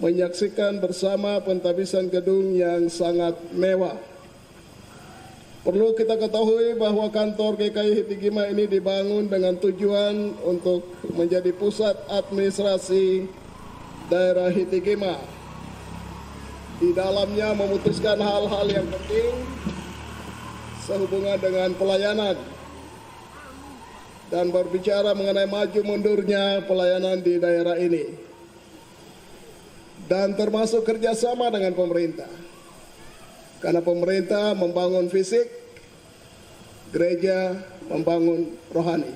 menyaksikan bersama pentabisan gedung yang sangat mewah. Perlu kita ketahui bahwa kantor GKI Hitegima ini dibangun dengan tujuan untuk menjadi pusat administrasi daerah Hitegima. Di dalamnya memutuskan hal-hal yang penting sehubungan dengan pelayanan dan berbicara mengenai maju mundurnya pelayanan di daerah ini, dan termasuk kerjasama dengan pemerintah. Karena pemerintah membangun fisik, gereja membangun rohani.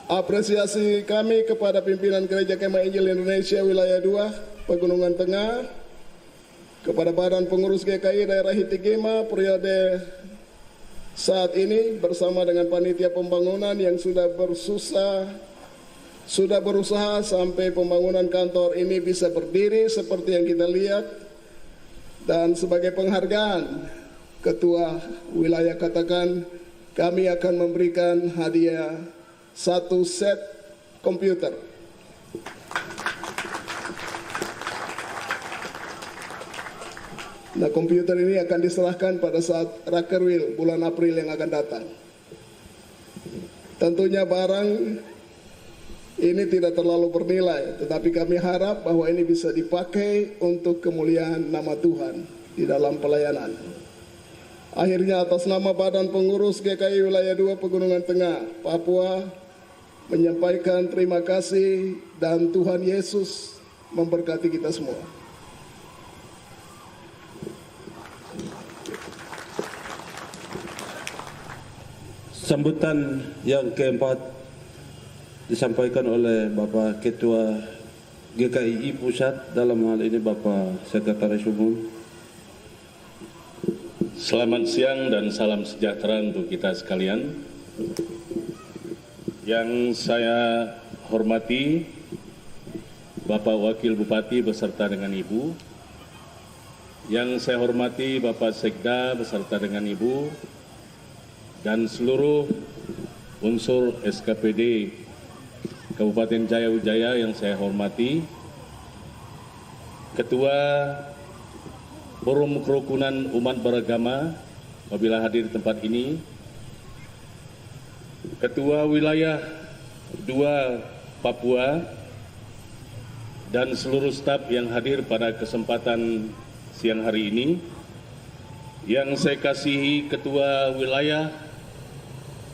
Apresiasi kami kepada pimpinan Gereja Kemah Injil Indonesia Wilayah 2 Pegunungan Tengah, kepada Badan Pengurus GKI Daerah Hitegima periode saat ini bersama dengan panitia pembangunan yang sudah berusaha sampai pembangunan kantor ini bisa berdiri seperti yang kita lihat. Dan sebagai penghargaan Ketua Wilayah katakan kami akan memberikan hadiah 1 set komputer. Nah, komputer ini akan diserahkan pada saat Rakerwil bulan April yang akan datang. Tentunya barang ini tidak terlalu bernilai, tetapi kami harap bahwa ini bisa dipakai untuk kemuliaan nama Tuhan di dalam pelayanan. Akhirnya atas nama Badan Pengurus GKI Wilayah 2 Pegunungan Tengah, Papua, menyampaikan terima kasih dan Tuhan Yesus memberkati kita semua. Sambutan yang keempat disampaikan oleh Bapak Ketua GKI Pusat, dalam hal ini Bapak Sekretaris Umum. Selamat siang dan salam sejahtera untuk kita sekalian. Yang saya hormati Bapak Wakil Bupati beserta dengan Ibu. Yang saya hormati Bapak Sekda beserta dengan Ibu. Dan seluruh unsur SKPD Kabupaten Jaya Wijaya yang saya hormati, Ketua Forum Kerukunan Umat Beragama apabila hadir di tempat ini, Ketua Wilayah 2 Papua, dan seluruh staf yang hadir pada kesempatan siang hari ini. Yang saya kasihi Ketua Wilayah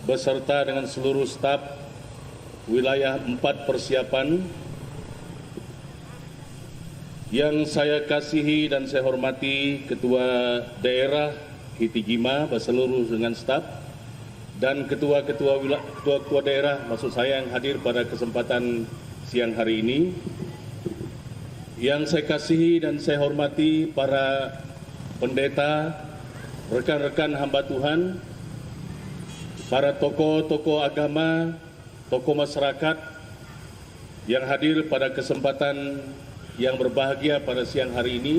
beserta dengan seluruh staf wilayah 4 persiapan, yang saya kasihi dan saya hormati Ketua Daerah Hitigima beseluruh dengan staf, dan ketua-ketua daerah maksud saya yang hadir pada kesempatan siang hari ini. Yang saya kasihi dan saya hormati para pendeta, rekan-rekan hamba Tuhan, para tokoh-tokoh agama, tokoh masyarakat yang hadir pada kesempatan yang berbahagia pada siang hari ini,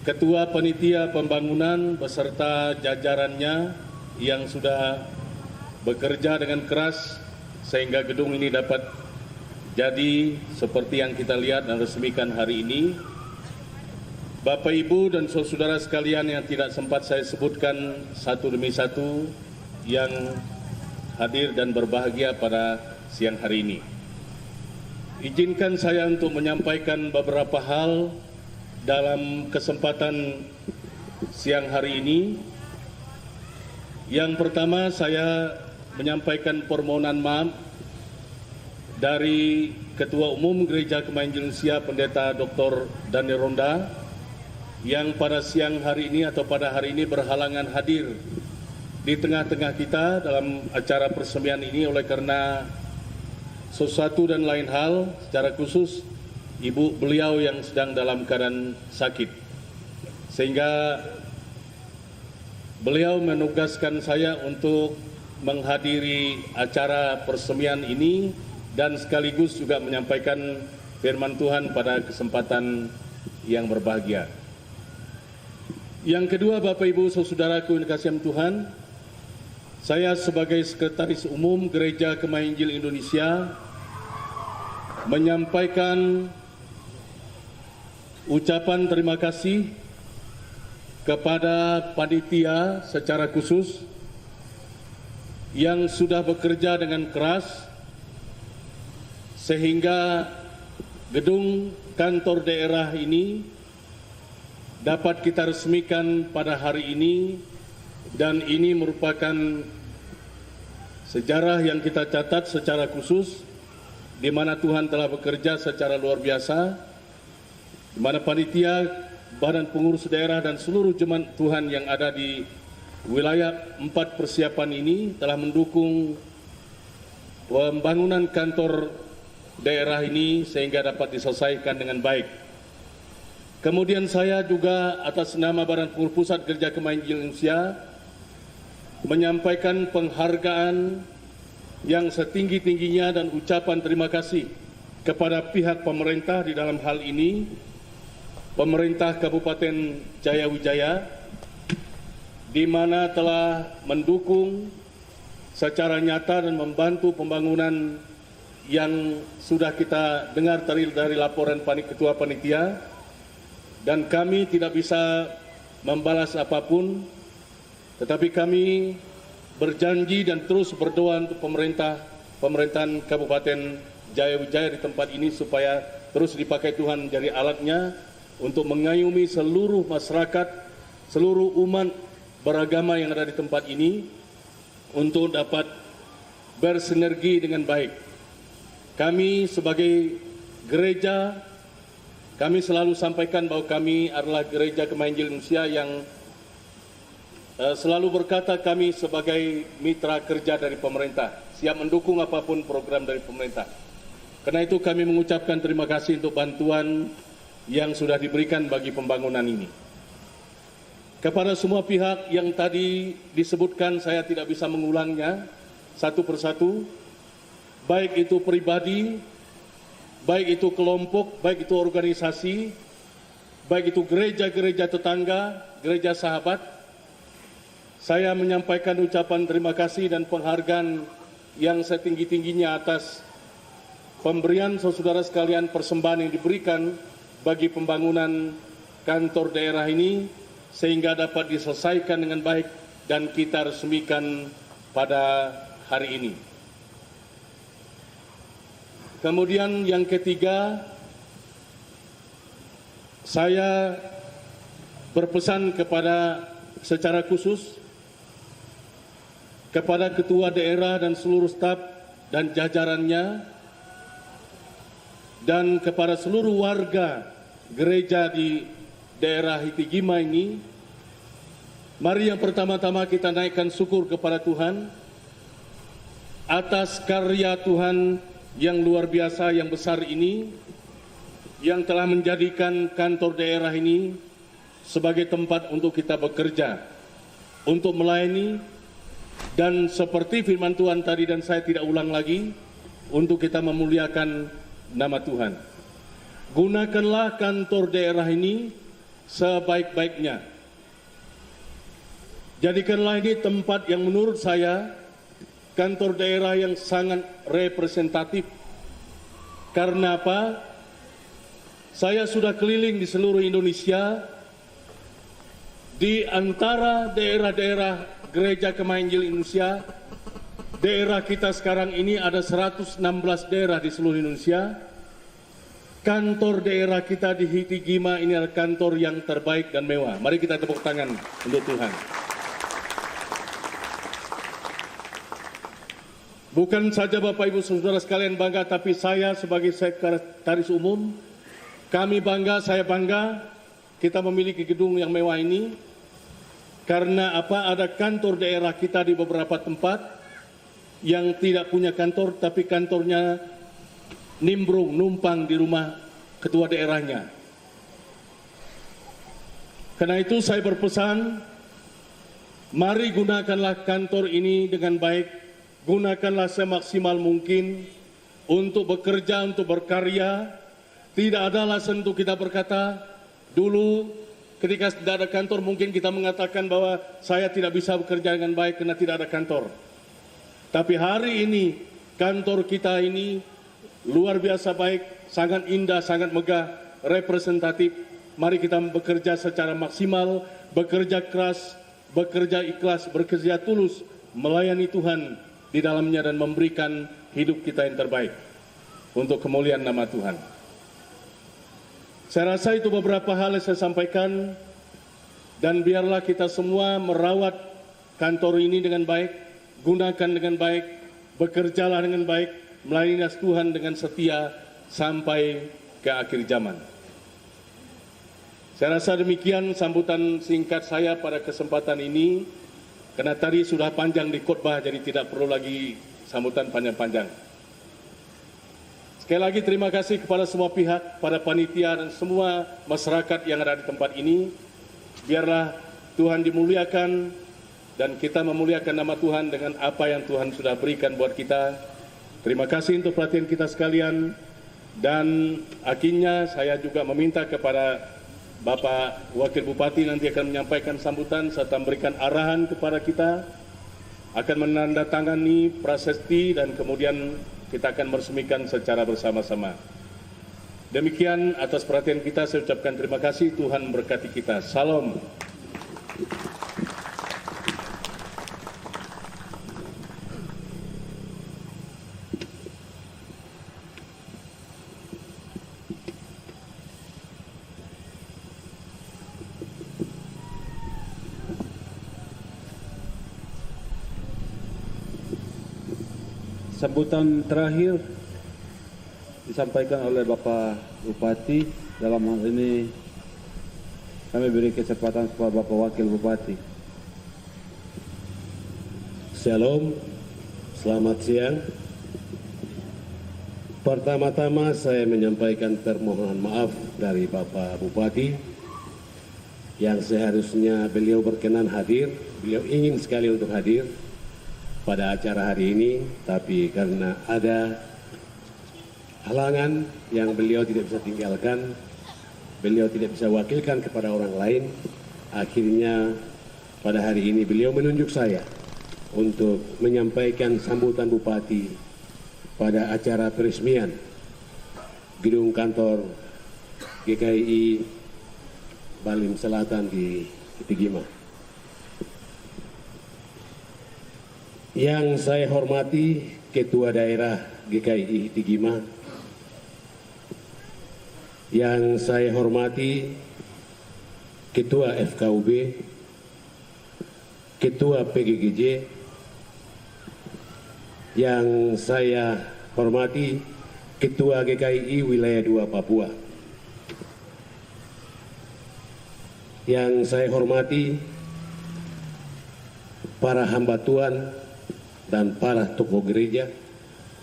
Ketua Panitia Pembangunan beserta jajarannya yang sudah bekerja dengan keras sehingga gedung ini dapat jadi seperti yang kita lihat dan resmikan hari ini. Bapak, Ibu, dan saudara sekalian yang tidak sempat saya sebutkan satu demi satu yang hadir dan berbahagia pada siang hari ini. Izinkan saya untuk menyampaikan beberapa hal dalam kesempatan siang hari ini. Yang pertama, saya menyampaikan permohonan maaf dari Ketua Umum Gereja Kemahiran Indonesia Pendeta Dr. Daniel Ronda yang pada siang hari ini atau pada hari ini berhalangan hadir di tengah-tengah kita dalam acara persemian ini oleh karena sesuatu dan lain hal, secara khusus ibu beliau yang sedang dalam keadaan sakit, sehingga beliau menugaskan saya untuk menghadiri acara persemian ini dan sekaligus juga menyampaikan firman Tuhan pada kesempatan yang berbahagia. Yang kedua, Bapak Ibu saudaraku yang dikasihi Tuhan, saya sebagai Sekretaris Umum Gereja Kemahiran Injil Indonesia menyampaikan ucapan terima kasih kepada panitia secara khusus yang sudah bekerja dengan keras sehingga gedung kantor daerah ini dapat kita resmikan pada hari ini, dan ini merupakan sejarah yang kita catat secara khusus di mana Tuhan telah bekerja secara luar biasa, di mana panitia, badan pengurus daerah dan seluruh jemaat Tuhan yang ada di wilayah 4 persiapan ini telah mendukung pembangunan kantor daerah ini sehingga dapat diselesaikan dengan baik. Kemudian saya juga atas nama Badan Pengurus Pusat Gereja Kemahiran Injil Indonesia menyampaikan penghargaan yang setinggi-tingginya dan ucapan terima kasih kepada pihak pemerintah di dalam hal ini, pemerintah Kabupaten Jaya Wijaya, di mana telah mendukung secara nyata dan membantu pembangunan yang sudah kita dengar dari laporan Ketua Panitia, dan kami tidak bisa membalas apapun, tetapi kami berjanji dan terus berdoa untuk pemerintahan Kabupaten Jaya Wijaya di tempat ini supaya terus dipakai Tuhan jadi alatnya untuk mengayomi seluruh masyarakat, seluruh umat beragama yang ada di tempat ini untuk dapat bersinergi dengan baik. Kami sebagai gereja, kami selalu sampaikan bahwa kami adalah Gereja Kemahian Injil Indonesia yang selalu berkata kami sebagai mitra kerja dari pemerintah, siap mendukung apapun program dari pemerintah. Karena itu kami mengucapkan terima kasih untuk bantuan yang sudah diberikan bagi pembangunan ini. Kepada semua pihak yang tadi disebutkan, saya tidak bisa mengulangnya satu persatu, baik itu pribadi, baik itu kelompok, baik itu organisasi, baik itu gereja-gereja tetangga, gereja sahabat. Saya menyampaikan ucapan terima kasih dan penghargaan yang setinggi-tingginya atas pemberian saudara sekalian persembahan yang diberikan bagi pembangunan kantor daerah ini sehingga dapat diselesaikan dengan baik dan kita resmikan pada hari ini. Kemudian yang ketiga, saya berpesan secara khusus kepada ketua daerah dan seluruh staf dan jajarannya dan kepada seluruh warga gereja di daerah Hitigima ini, mari yang pertama-tama kita naikkan syukur kepada Tuhan atas karya Tuhan yang luar biasa, yang besar ini, yang telah menjadikan kantor daerah ini sebagai tempat untuk kita bekerja, untuk melayani, dan seperti firman Tuhan tadi dan saya tidak ulang lagi, untuk kita memuliakan nama Tuhan. Gunakanlah kantor daerah ini sebaik-baiknya. Jadikanlah ini tempat yang menurut saya kantor daerah yang sangat representatif. Karena apa? Saya sudah keliling di seluruh Indonesia, di antara daerah-daerah Gereja Kemahian Injil Indonesia, daerah kita sekarang ini ada 116 daerah di seluruh Indonesia. Kantor daerah kita di Hitigima ini adalah kantor yang terbaik dan mewah. Mari kita tepuk tangan untuk Tuhan. Bukan saja Bapak Ibu Saudara sekalian bangga, tapi saya sebagai sekretaris umum, kami bangga, saya bangga, kita memiliki gedung yang mewah ini. Karena apa? Ada kantor daerah kita di beberapa tempat yang tidak punya kantor, tapi kantornya nimbrung, numpang di rumah ketua daerahnya. Karena itu saya berpesan, mari gunakanlah kantor ini dengan baik, gunakanlah semaksimal mungkin untuk bekerja, untuk berkarya. Tidak ada alasan untuk kita berkata, dulu ketika tidak ada kantor mungkin kita mengatakan bahwa saya tidak bisa bekerja dengan baik karena tidak ada kantor. Tapi hari ini kantor kita ini luar biasa baik, sangat indah, sangat megah, representatif. Mari kita bekerja secara maksimal, bekerja keras, bekerja ikhlas, bekerja tulus, melayani Tuhan di dalamnya dan memberikan hidup kita yang terbaik untuk kemuliaan nama Tuhan. Saya rasa itu beberapa hal yang saya sampaikan, dan biarlah kita semua merawat kantor ini dengan baik, gunakan dengan baik, bekerjalah dengan baik, melayani Tuhan dengan setia sampai ke akhir zaman. Saya rasa demikian sambutan singkat saya pada kesempatan ini, karena tadi sudah panjang di khotbah, jadi tidak perlu lagi sambutan panjang-panjang. Sekali lagi terima kasih kepada semua pihak, pada panitia dan semua masyarakat yang ada di tempat ini. Biarlah Tuhan dimuliakan dan kita memuliakan nama Tuhan dengan apa yang Tuhan sudah berikan buat kita. Terima kasih untuk perhatian kita sekalian, dan akhirnya saya juga meminta kepada Bapak Wakil Bupati nanti akan menyampaikan sambutan serta memberikan arahan kepada kita, akan menandatangani prasasti dan kemudian kita akan meresmikan secara bersama-sama. Demikian atas perhatian kita, saya ucapkan terima kasih. Tuhan memberkati kita. Salam. Sambutan terakhir disampaikan oleh Bapak Bupati. Dalam hal ini kami beri kesempatan kepada Bapak Wakil Bupati. Shalom, selamat siang. Pertama-tama saya menyampaikan permohonan maaf dari Bapak Bupati yang seharusnya beliau berkenan hadir, beliau ingin sekali untuk hadir pada acara hari ini, tapi karena ada halangan yang beliau tidak bisa tinggalkan, beliau tidak bisa wakilkan kepada orang lain, akhirnya pada hari ini beliau menunjuk saya untuk menyampaikan sambutan Bupati pada acara peresmian gedung kantor GKI Balim Selatan di Hitigima. Yang saya hormati Ketua Daerah GKI Hitigima, yang saya hormati Ketua FKUB, Ketua PGGJ, yang saya hormati Ketua GKI Wilayah 2 Papua, yang saya hormati para hamba Tuhan dan para tokoh gereja,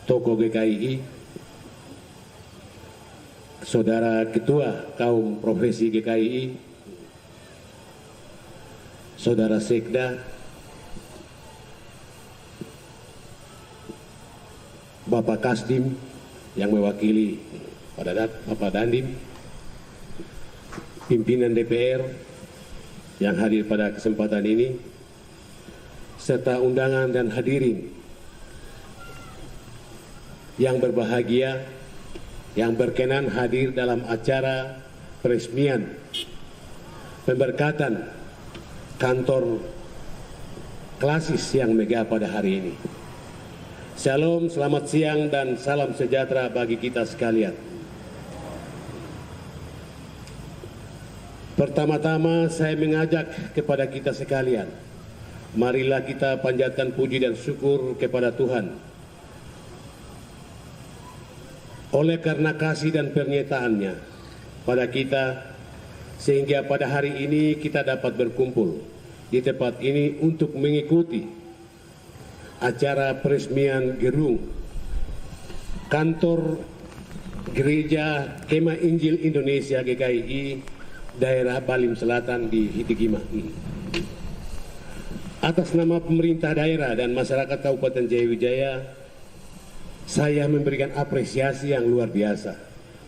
tokoh GKI, Saudara Ketua Kaum Profesi GKI, Saudara Sekda, Bapak Kasdim yang mewakili Bapak Dandim, pimpinan DPR yang hadir pada kesempatan ini, serta undangan dan hadirin yang berbahagia, yang berkenan hadir dalam acara peresmian pemberkatan kantor klasis yang megah pada hari ini. Shalom, selamat siang dan salam sejahtera bagi kita sekalian. Pertama-tama saya mengajak kepada kita sekalian, marilah kita panjatkan puji dan syukur kepada Tuhan. Oleh karena kasih dan pernyataannya pada kita, sehingga pada hari ini kita dapat berkumpul di tempat ini untuk mengikuti acara peresmian gedung kantor Gereja Kemah Injil Indonesia GKI Daerah Balim Selatan di Hitigima. Atas nama pemerintah daerah dan masyarakat Kabupaten Jayawijaya, saya memberikan apresiasi yang luar biasa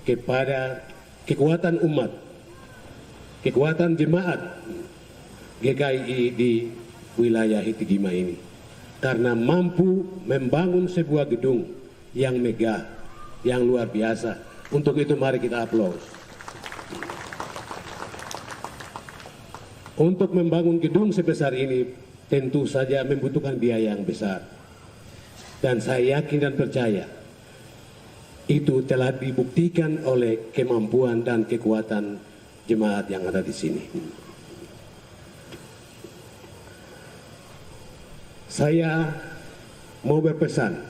kepada kekuatan umat, kekuatan jemaat GKI di wilayah Hitigima ini, karena mampu membangun sebuah gedung yang megah, yang luar biasa. Untuk itu mari kita aplaus. Untuk membangun gedung sebesar ini tentu saja membutuhkan biaya yang besar. Dan saya yakin dan percaya itu telah dibuktikan oleh kemampuan dan kekuatan jemaat yang ada di sini. Saya mau berpesan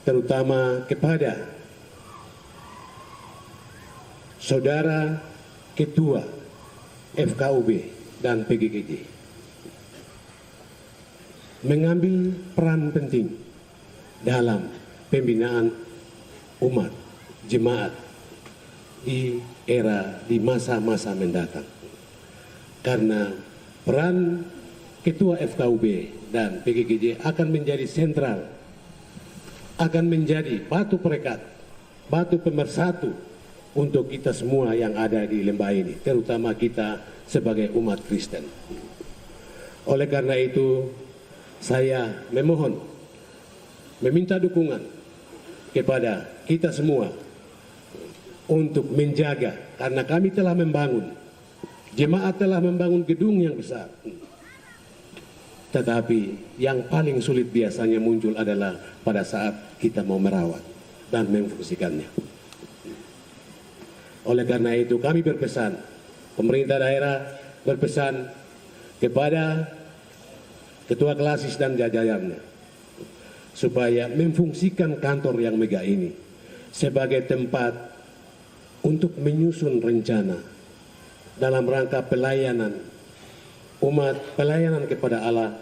terutama kepada saudara Ketua FKUB dan PGGJ mengambil peran penting dalam pembinaan umat, jemaat di masa-masa mendatang. Karena peran Ketua FKUB dan PGGJ akan menjadi sentral, akan menjadi batu perekat, batu pemersatu untuk kita semua yang ada di lembah ini, terutama kita sebagai umat Kristen. Oleh karena itu, saya memohon, meminta dukungan kepada kita semua untuk menjaga, karena kami telah membangun, jemaat telah membangun gedung yang besar. Tetapi yang paling sulit biasanya muncul adalah pada saat kita mau merawat dan memfungsikannya. Oleh karena itu kami berpesan, pemerintah daerah berpesan kepada Ketua Klasis dan jajarannya supaya memfungsikan kantor yang megah ini sebagai tempat untuk menyusun rencana dalam rangka pelayanan umat, pelayanan kepada Allah,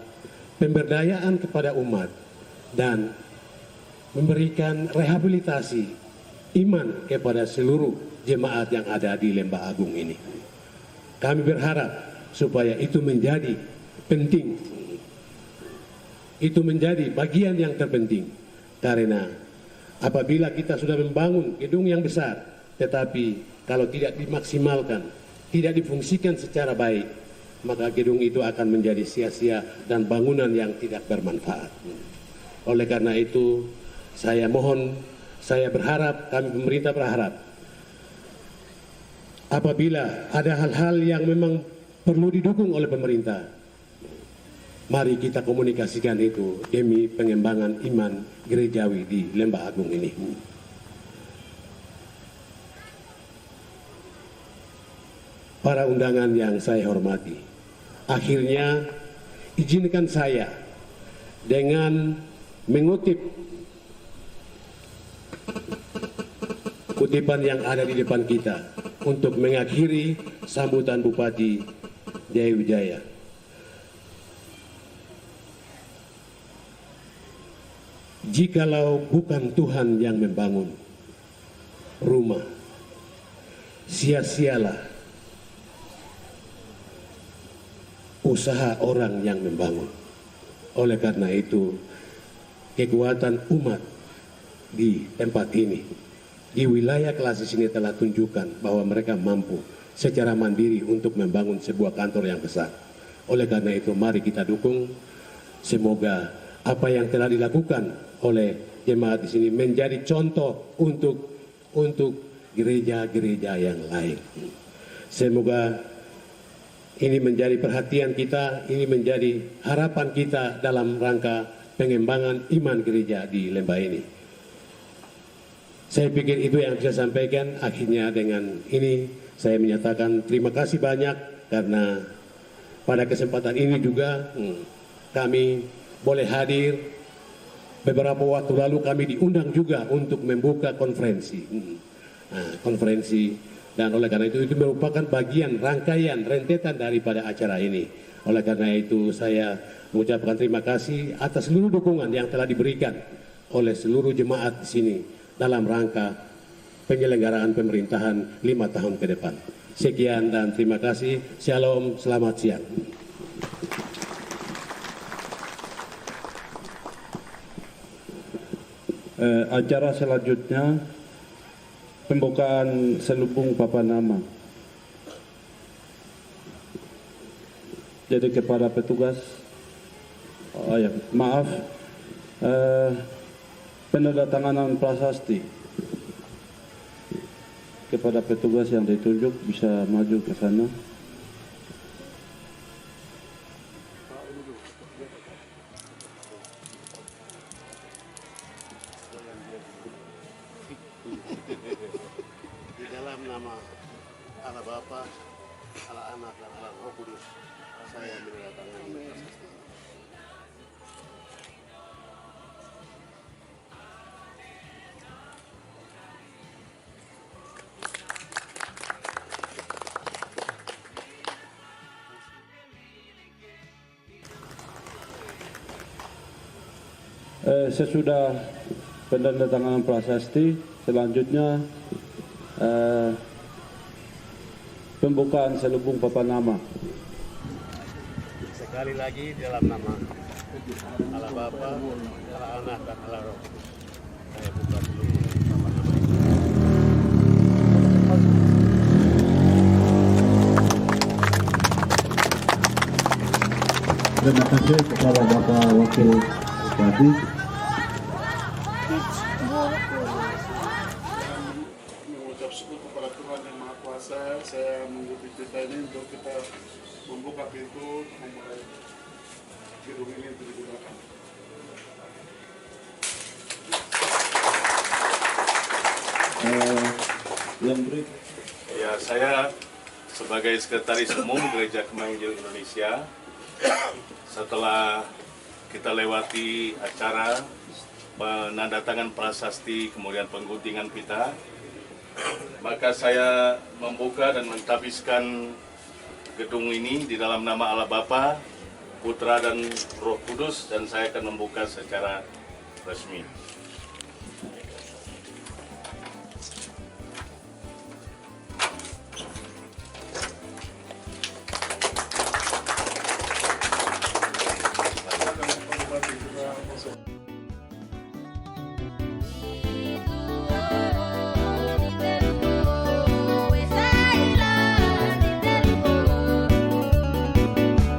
pemberdayaan kepada umat, dan memberikan rehabilitasi iman kepada seluruh jemaat yang ada di Lembah Agung ini. Kami berharap supaya itu menjadi penting, itu menjadi bagian yang terpenting, karena apabila kita sudah membangun gedung yang besar, tetapi kalau tidak dimaksimalkan, tidak difungsikan secara baik, maka gedung itu akan menjadi sia-sia dan bangunan yang tidak bermanfaat. Oleh karena itu, saya mohon, saya berharap, kami pemerintah berharap, apabila ada hal-hal yang memang perlu didukung oleh pemerintah, mari kita komunikasikan itu demi pengembangan iman gerejawi di Lembah Agung ini. Para undangan yang saya hormati, akhirnya izinkan saya dengan mengutip kutipan yang ada di depan kita untuk mengakhiri sambutan Bupati Jayawijaya. Jikalau bukan Tuhan yang membangun rumah, sia-sialah usaha orang yang membangun. Oleh karena itu, kekuatan umat di tempat ini, di wilayah Klasis ini telah tunjukkan bahwa mereka mampu secara mandiri untuk membangun sebuah kantor yang besar. Oleh karena itu, mari kita dukung. Semoga apa yang telah dilakukan oleh jemaat di sini menjadi contoh untuk gereja-gereja yang lain. Semoga ini menjadi perhatian kita, ini menjadi harapan kita dalam rangka pengembangan iman gereja di lembah ini. Saya pikir itu yang bisa saya sampaikan. Akhirnya dengan ini saya menyatakan terima kasih banyak, karena pada kesempatan ini juga kami boleh hadir. Beberapa waktu lalu kami diundang juga untuk membuka konferensi. Dan oleh karena itu merupakan bagian rangkaian rentetan daripada acara ini. Oleh karena itu saya mengucapkan terima kasih atas seluruh dukungan yang telah diberikan oleh seluruh jemaat di sini dalam rangka penyelenggaraan pemerintahan 5 tahun ke depan. Sekian dan terima kasih. Shalom, selamat siang. Acara selanjutnya pembukaan selubung papan nama. Jadi kepada petugas, penandatanganan prasasti kepada petugas yang ditunjuk bisa maju ke sana. Di dalam nama Allah Bapa, Allah Anak, dan Allah Roh Kudus, saya menandatangani prasasti. Sesudah penandatanganan prasasti, selanjutnya pembukaan selubung papan nama. Sekali lagi dalam nama Allah Bapa, Allah Anak, dan Allah Roh, saya buka selubung papan nama ini. Terima kasih kepada Bapak Wakil Bupati. Mengucap syukur kepada Tuhan Yang Maha Kuasa, saya mengikuti kita ini untuk kita membuka pintu memulai gedung ini untuk digunakan. Yang beri. Ya, saya sebagai Sekretaris Umum Gereja Kembang Injil Indonesia, setelah kita lewati acara penandatangan prasasti kemudian pengguntingan pita, maka saya membuka dan mentabiskan gedung ini di dalam nama Allah Bapa, Putra dan Roh Kudus, dan saya akan membuka secara resmi.